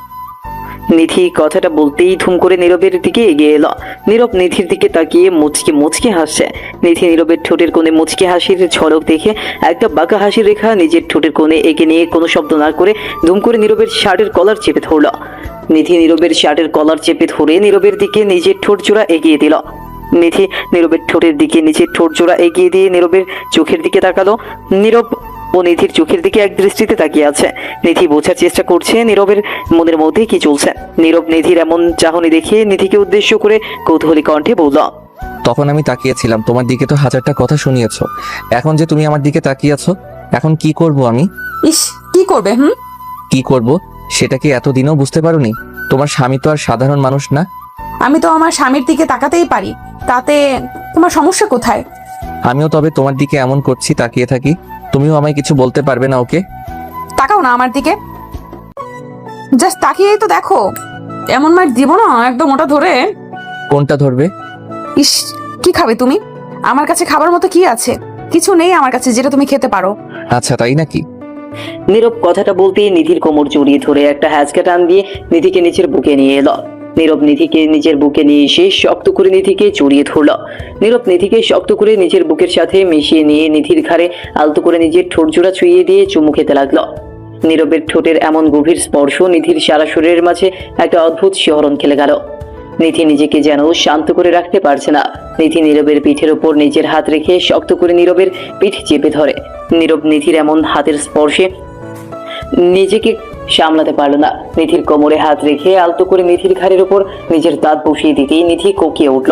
নিধি কথাটা বলতেই ধুম করে নীরবের দিকে এগিয়ে এলো। নীরব নিধির দিকে তাকিয়ে মুচকি মুচকি হাসছে। নিধি নীরবের ঠোঁটের কোণে মুচকি হাসির ঝলক দেখে একটা বাঁকা হাসির রেখা নিজের ঠোঁটের কোণে এঁকে নিয়ে কোনো শব্দ না করে ধুম করে নীরবের শার্টের কলার চেপে ধরল। নিধি নীরবের শার্টের কলার চেপে ধরে নীরবের দিকে নিজের ঠোঁট জোড়া এগিয়ে দিল। নিধি নীরবের ঠোঁটের দিকে নিজের ঠোঁট জোড়া এগিয়ে দিয়ে নীরবের চোখের দিকে তাকালো। নীরব ও নিধির চোখের দিকে এক দৃষ্টিতে তাকিয়ে আছে। নিধি বোঝার চেষ্টা করছে নীরবের মনের মধ্যে কি চলছে। নীরব নিধির এমন চাহনি দেখে নিধিকে উদ্দেশ্য করে কৌতূহলী কণ্ঠে বলল, তখন আমি তাকিয়েছিলাম তোমার দিকে, তো হাজারটা কথা শুনিয়েছো। এখন যে তুমি আমার দিকে তাকিয়েছো, এখন কি করব আমি? ইস, কি করবে? কি করব সেটা কি এতদিনও বুঝতে পারোনি? তোমার স্বামী তো আর সাধারণ মানুষ না। আমি তো আমার স্বামীর দিকে তাকাতেই পারি, তাতে তোমার সমস্যা কোথায়? আমিও তবে তোমার দিকে এমন করছি, তাকিয়ে থাকি, তুমিও আমায় কিছু বলতে পারবে না? ওকে, তাকাও না আমার দিকে, জাস্ট তাকিয়েই তো দেখো। এমন মার দিব না একদম ওটা ধরে। কোনটা ধরবে? ইস, কি খাবে তুমি? আমার কাছে খাবার মতো কি আছে? কিছু নেই আমার কাছে যেটা তুমি খেতে পারো। আচ্ছা, তাই নাকি? নীরব কথাটা বলতেই নিধির কোমর জড়িয়ে ধরে একটা হ্যাচকা টান দিয়ে নিধিকে নিচের বুকে নিয়ে এলো। নীরব নিধিকে নিজের বুকে নিয়ে এসে শক্ত করে নিধিকে জড়িয়ে ধরল। নীরব নিধিকে শক্ত করে নিজের বুকের সাথে মিশিয়ে নিয়ে নিধির ঘাড়ে আলতো করে নিজের ঠোঁট জোড়া ছুঁয়ে দিয়ে চুমু খেতে লাগলো। নীরবের ঠোঁটের এমন গভীর স্পর্শ নিধির সারা শরীরের মাঝে একটা অদ্ভুত শিহরণ খেলে গেল। নিধি নিজেকে যেন শান্ত করে রাখতে পারছে না। নিধি নীরবের পিঠের উপর নিজের হাত রেখে শক্ত করে নীরবের পিঠ চেপে ধরে। নীরব নিধির এমন হাতের স্পর্শে নিজেকে সামলাতে পারল না। নিধির কোমরে হাত রেখে আলতো করে নিধির ঘাড়ের উপর নিজের দাঁত বসিয়ে দিতেই নিধি কোকিয়ে উঠল।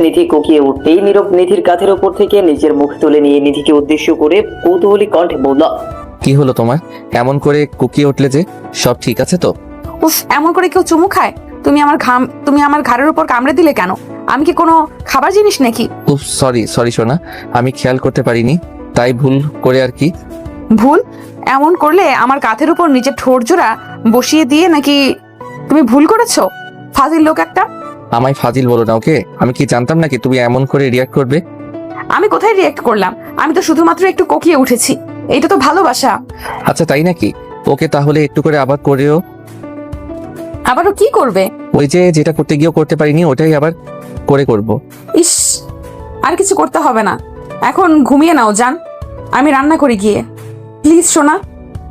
নিধি কোকিয়ে উঠতেই নীরব নিধির কাঁধের উপর থেকে নিজের মুখ তুলে নিয়ে নিধিকে উদ্দেশ্য করে কৌতূহলী কণ্ঠে বলল, কি হলো তোমার? এমন করে কুকিয়ে উঠলে যে? সব ঠিক আছে তো? উফ, এমন করে কেউ চুমু খায়? তুমি আমার ঘাড়ের উপর কামড়ে দিলে কেন? আমি কি কোনো খাবার জিনিস নাকি? উফ, সরি সরি সোনা, আমি খেয়াল করতে পারিনি, তাই ভুল করে আর কি। ভুল? এমন করলে আমার কাঁধের উপর নিজের ঠোঁট জোড়া বসিয়ে দিয়ে নাকি তুমি ভুল করেছো? ফাজিল লোক একটা। আমায় ফাজিল বলো না, ওকে? আমি কি জানতাম নাকি তুমি এমন করে রিয়াক্ট করবে? আমি কোথায় রিয়েক্ট করলাম? আমি তো শুধুমাত্র একটু কোকিয়ে উঠেছি। এইটা তো ভালোবাসা। আচ্ছা, তাই নাকি? ওকে, তাহলে একটু করে আবার করেও। আবারও কি করবে? ওই যে যেটা করতে গিয়েও করতে পারিনি, ওটাই আবার করে করব। ইস, আর কিছু করতে হবে না, এখন ঘুমিয়ে নাও জান। আমি রান্না করি গিয়ে। প্লিজ সোনা।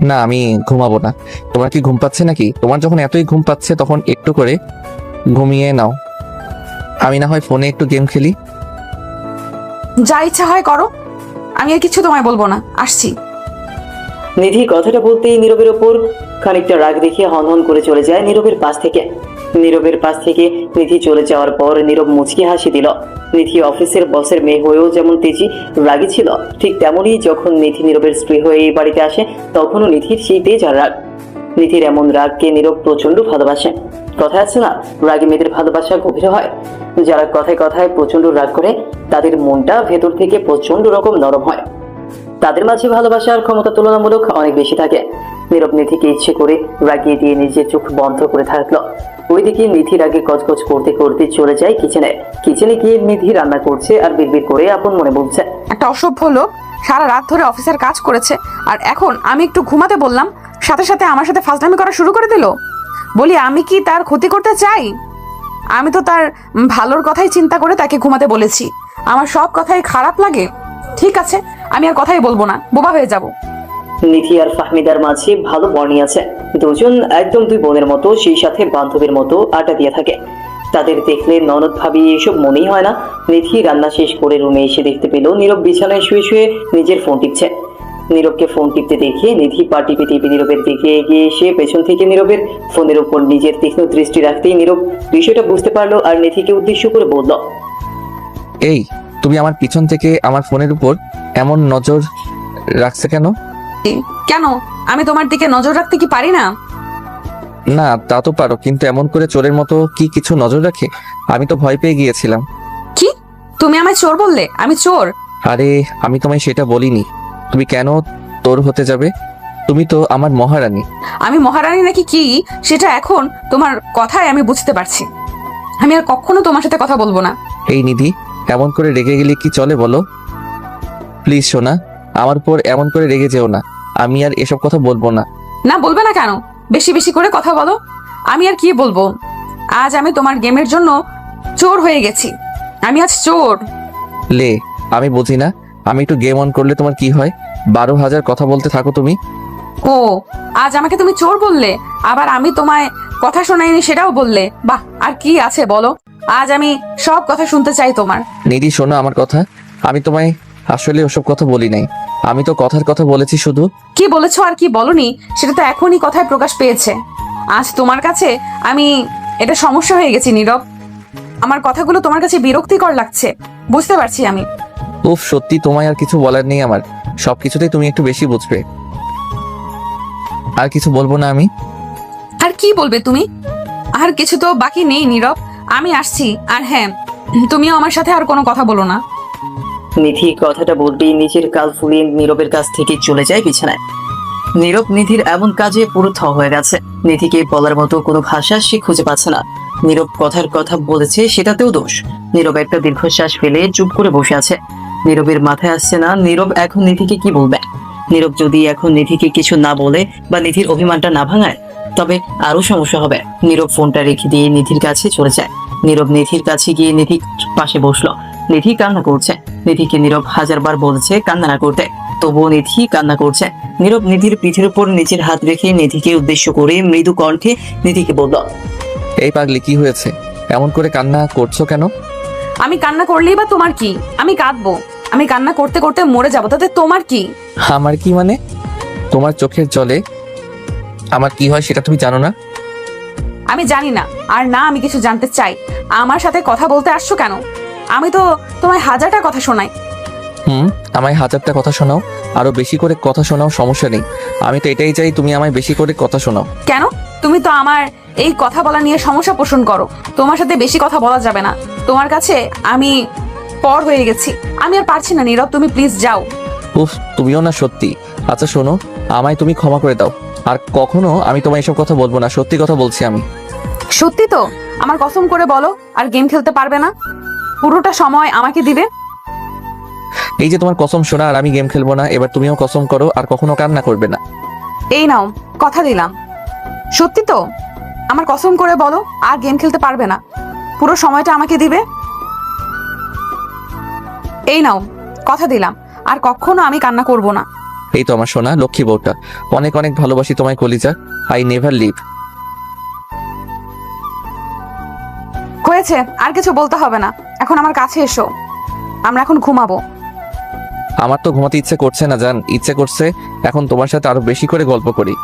না, আমি ঘুমাবো না। তোমার কি ঘুম পাচ্ছে নাকি? তোমার যখন এতই ঘুম পাচ্ছে তখন একটু করে ঘুমিয়ে নাও। আমি না হয় ফোনে একটু গেম খেলি। যা ইচ্ছা হয় করো, আমি আর কিছু তোমায় বলবো না। আসছি। নিধি কথাটা বলতেই নীরবের ওপর খানিকটা রাগ দেখিয়ে হনহন করে চলে যায় নীরবের পাশ থেকে। নীরবের পাশ থেকে নিধি চলে যাওয়ার পর নীরব মুচকি হাসি দিল। নিধি অফিসের বসের মেয়ে হয়েও যেমন তেজি রাগী ছিল, ঠিক তেমনই যখন নিধি নীরবের স্ত্রী হয়ে এই বাড়িতে আসে তখনও নিধির সেই তেজ আর রাগ। নিধির এমন রাগকে নীরব প্রচন্ড ভালোবাসে। কথা আছে না, রাগী মেয়েদের ভালোবাসা গভীর হয়। যারা কথায় কথায় প্রচন্ড রাগ করে তাদের মনটা ভেতর থেকে প্রচন্ড রকম নরম হয়। তাদের মাঝে ভালোবাসার ক্ষমতা তুলনামূলক অনেক বেশি থাকে। নীরব নিধিকে ইচ্ছে করে রাগিয়ে দিয়ে নিজের চোখ বন্ধ করে থাকলো। ওইদিকে নিধি রাগে কচকচ করতে করতে চলে যায় কিচেনে। কিচেনে গিয়ে নিধি রান্না করছে আর বিড়বিড় করে আপন মনে বলছে, একটা অসভ্য লোক সারা রাত ধরে অফিসের কাজ করেছে, আর এখন আমি একটু ঘুমাতে বললাম, সাথে সাথে আমার সাথে ফাজলামি করা শুরু করে দিল। বলি আমি কি তার ক্ষতি করতে চাই? আমি তো তার ভালোর কথাই চিন্তা করে তাকে ঘুমাতে বলেছি। আমার সব কথাই খারাপ লাগে? ঠিক আছে, আমি আর কথাই বলবো না, বোবা হয়ে যাব। নিধি আর ফাহমিদার মাঝে ভালো বর্ণই আছে। দুজন একদম দুই বোনের মতো, সেই সাথে বান্ধবীর মতো আড্ডা দিয়ে থাকে। তাদের দেখলে ননদ ভাবি এসব মনেই হয় না। নিধি রান্না শেষ করে রুমে এসে দেখতে পেল নীরব বিছানায় শুয়ে শুয়ে নিজের ফোন টিপছে। নীরবকে ফোন টিপতে দেখে নিধি পা টিপে টিপে নীরবের দিকে এগিয়ে এসে পেছন থেকে নীরবের ফোনের উপর নিজের তীক্ষ্ণ দৃষ্টি রাখতেই নীরব বিষয়টা বুঝতে পারলো আর নিধিকে উদ্দেশ্য করে বলল, এই তুমি আমার পিছন থেকে আমার ফোনের উপর এমন নজর রাখছে কেন? কেন, আমি তোমার দিকে নজর রাখতে কি পারি না? না তা তো পারো, কিন্তু এমন করে চোরের মতো কি কিছু নজর রাখে? আমি তো ভয় পেয়ে গিয়েছিলাম। কি, তুমি আমায় চোর বললে? আমি চোর? আরে আমি তোমায় সেটা বলিনি। তুমি কেন তোর হতে যাবে? তুমি তো আমার মহারানী। আমি মহারানী নাকি কি সেটা এখন তোমার কথায় আমি বুঝতে পারছি। আমি আর কখনো তোমার সাথে কথা বলবো না। এই নিধি, এমন করে রেগে গেলে কি চলে বলো? প্লিজ সোনা, আমার উপর এমন করে রেগে যেও না। আমি আর এসব কথা বলবো না। না বলবে না কেন? বেশি বেশি করে কথা বলো। আমি আর কি বলবো? আজ আমি তোমার গেমের জন্য চোর হয়ে গেছি। আমি আজ চোর। লে, আমি বুঝি না। আমি একটু গেম অন করলে তোমার কি হয়? 12,000 কথা বলতে থাকো তুমি। ও, আজ আমাকে তুমি চোর বললে, আবার আমি তোমায় কথা শোনাইনি সেটাও বললে। বাহ, আর কি আছে বলো? আজ আমি সব কথা শুনতে চাই তোমার। নিধি শোনো আমার কথা। আমি তোমায় আসলে ওসব কথা বলি নাই। আমি তো কথার কথা বলেছি শুধু। কি বলেছো আর কি বলনি সেটা তো এখনই কথায় প্রকাশ পেয়েছে। আজ তোমার কাছে আমি এটা সমস্যা হয়ে গেছি নীরব। আমার কথাগুলো তোমার কাছে বিরক্তিকর লাগছে, বুঝতে পারছি আমি। উফ, সত্যি তোমায় আর কিছু বলার নেই আমার। সবকিছুতেই তুমি একটু বেশি বুঝবে। আর কিছু বলবো না আমি। আর কি বলবে তুমি? আর কিছু তো বাকি নেই নীরব। আমি আসছি। আর হ্যাঁ, তুমিও আমার সাথে আর কোনো কথা বলো না। নিধি কথাটা বলতেই নিজের কাল ফুলিয়ে নীরবের কাছ থেকে চলে যায় বিছানায়। নীরব নিধির এমন কাজে পুরো থ হয়ে গেছে। নিধিকে বলার মতো কোনো ভাষা সে খুঁজে পাচ্ছে না। নীরব কথার কথা বলেছে সেটাতেও দোষ। নীরব একটা দীর্ঘশ্বাস ফেলে চুপ করে বসে আছে। নীরবের মাথায় আসছে না নীরব এখন নিধিকে কি বলবে। নীরব যদি এখন নিধিকে কিছু না বলে বা নিধির অভিমানটা না ভাঙায় তবে আরো সমস্যা হবে। নীরব ফোনটা রেখে দিয়ে নিধির কাছে চলে যায়। নীরব নিধির কাছে গিয়ে নিধির পাশে বসলো। নিধি কান্না করছে। নিধিকে নীরব হাজারবার বলেছে কান্না না করতে, তবুও নিধি কান্না করছে। নীরব নিধির পিঠের উপর নিজের হাত রেখে নিধিকে উদ্দেশ্য করে মৃদু কণ্ঠে নিধিকে বলল, এই পাগলি, কি হয়েছে? এমন করে কান্না করছো কেন? আমি কান্না করলেই বা তোমার কি? আমি কাঁদবো। আমি কান্না করতে করতে মরে যাবো, তাতে তোমার কি? আমার কি মানে? তোমার চোখের জলে আমার কি হয় সেটা তুমি জানো না? আমি জানি না, আর না আমি কিছু জানতে চাই। আমার সাথে কথা বলতে আসছো কেন? আমি তো তোমায় হাজারটা কথা শোনাই। আমায় হাজারটা কথা শোনাও, আরো বেশি করে কথা শোনাও, সমস্যা নেই। আমি তো এটাই চাই তুমি আমায় বেশি করে কথা শোনাও। কেন? তুমি তো আমার এই কথা বলা নিয়ে সমস্যা পোষণ করো। তোমার সাথে বেশি কথা বলা যাবে না। তোমার কাছে আমি পর হয়ে গেছি। আমি আর পারছি না নীরব, তুমি প্লিজ যাও। উফ, তুমিও না সত্যি। আচ্ছা শোনো, আমায় তুমি ক্ষমা করে দাও। আর কখনো আমি তোমায় এসব কথা বলবো না, সত্যি কথা বলছি আমি। সত্যি তো? আমার কসম করে বলো, আর গেম খেলতে পারবে না? পুরোটা সময় আমাকে দিবে? এই যে তোমার কসম শোনা, আর আমি গেম খেলবো না। এবার তুমিও কসম করো আর কখনো কান্না করবে না। এই নাও, কথা দিলাম। সত্যি তো? আমার কসম করে বলো, আর গেম খেলতে পারবে না, পুরো সময়টা আমাকে দিবে? এই নাও, কথা দিলাম, আর কখনো আমি কান্না করব না। এই তো আমার সোনা লক্ষ্মী বউটা। অনেক অনেক ভালোবাসি তোমায় কলিজা। I never leave. হয়েছে, আর কিছু বলতে হবে না। এখন আমার কাছে এসো, আমরা এখন ঘুমাবো। আমার তো ঘুমাতে ইচ্ছে করছে না জান, ইচ্ছে করছে এখন তোমার সাথে আরো বেশি করে গল্প করি।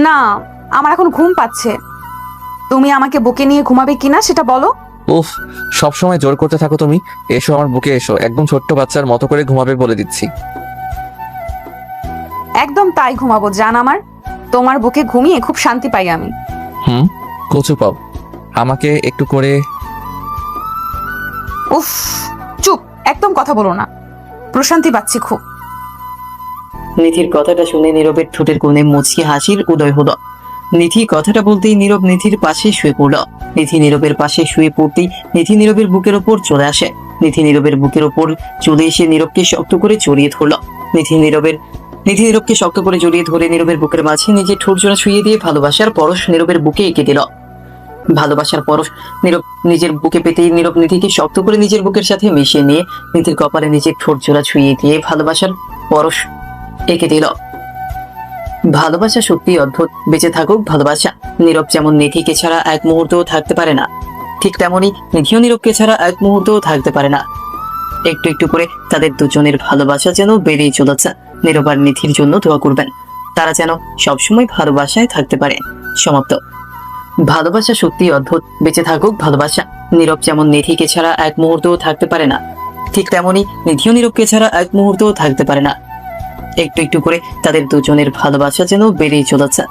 না, আমার এখন ঘুম পাচ্ছে। তুমি আমাকে বুকে নিয়ে ঘুমাবে কিনা সেটা বলো। উফ, সব সময় জোর করতে থাকো তুমি। এসো আমার বুকে এসো, একদম ছোট্ট বাচ্চার মতো করে ঘুমাবে বলে দিচ্ছি। একদম তাই ঘুমাবো জান আমার। তোমার বুকে ঘুমিয়ে খুব শান্তি পাই আমি। কচু পাও, আমাকে একটু করে। উফ, চুপ, একদম কথা বলো না। প্রশান্তি পাচ্ছি খুব। নিধির কথাটা শুনে নীরবের ঠোঁটের কোণে মুচকি হাসির উদয় হলো। নিধি কথাটা বলতেই নীরব নিধির পাশে শুয়ে পড়ল। নিধি নীরবের পাশে শুয়ে পড়তেই নিধি নীরবের বুকের ওপর চলে আসে। নিধি নীরবের বুকের ওপর চলে এসে নীরবকে শক্ত করে জড়িয়ে ধরল। নিধি নীরবকে শক্ত করে জড়িয়ে ধরে নীরবের বুকের মাঝে নিজের ঠোঁট জোড়া ছুঁয়ে দিয়ে ভালোবাসার পরশ নীরবের বুকে এঁকে দিল। ভালোবাসার পরশ নীরব নিজের বুকে পেতেই নীরব নিধিকে শক্ত করে নিজের বুকের সাথে মিশিয়ে নিয়ে নিধির কপালে নিজের ঠোঁট জোড়া ছুঁয়ে দিয়ে ভালোবাসার পরশ এঁকে দিল। ভালোবাসা সত্যি অদ্ভুত, বেঁচে থাকুক ভালোবাসা। নীরব যেমন নিধিকে ছাড়া এক মুহূর্তও থাকতে পারে না, ঠিক তেমনি নিধিও নীরবকে ছাড়া এক মুহূর্তও থাকতে পারে না। একটু একটু করে তাদের দুজনের ভালোবাসা যেন বেড়েই চলেছে। নীরব আর নিধির জন্য দোয়া করবেন, তারা যেন সবসময় ভালোবাসায় থাকতে পারে। সমাপ্ত। ভালোবাসা সত্যি অদ্ভুত, বেঁচে থাকুক ভালোবাসা। নীরব যেমন নিধিকে ছাড়া এক মুহূর্তও থাকতে পারে না, ঠিক তেমনি নিধিও নীরবকে ছাড়া এক মুহূর্তও থাকতে পারে না। একটু একটু করে তাদের দুজনের ভালোবাসা যেন বেড়েই চলেছে।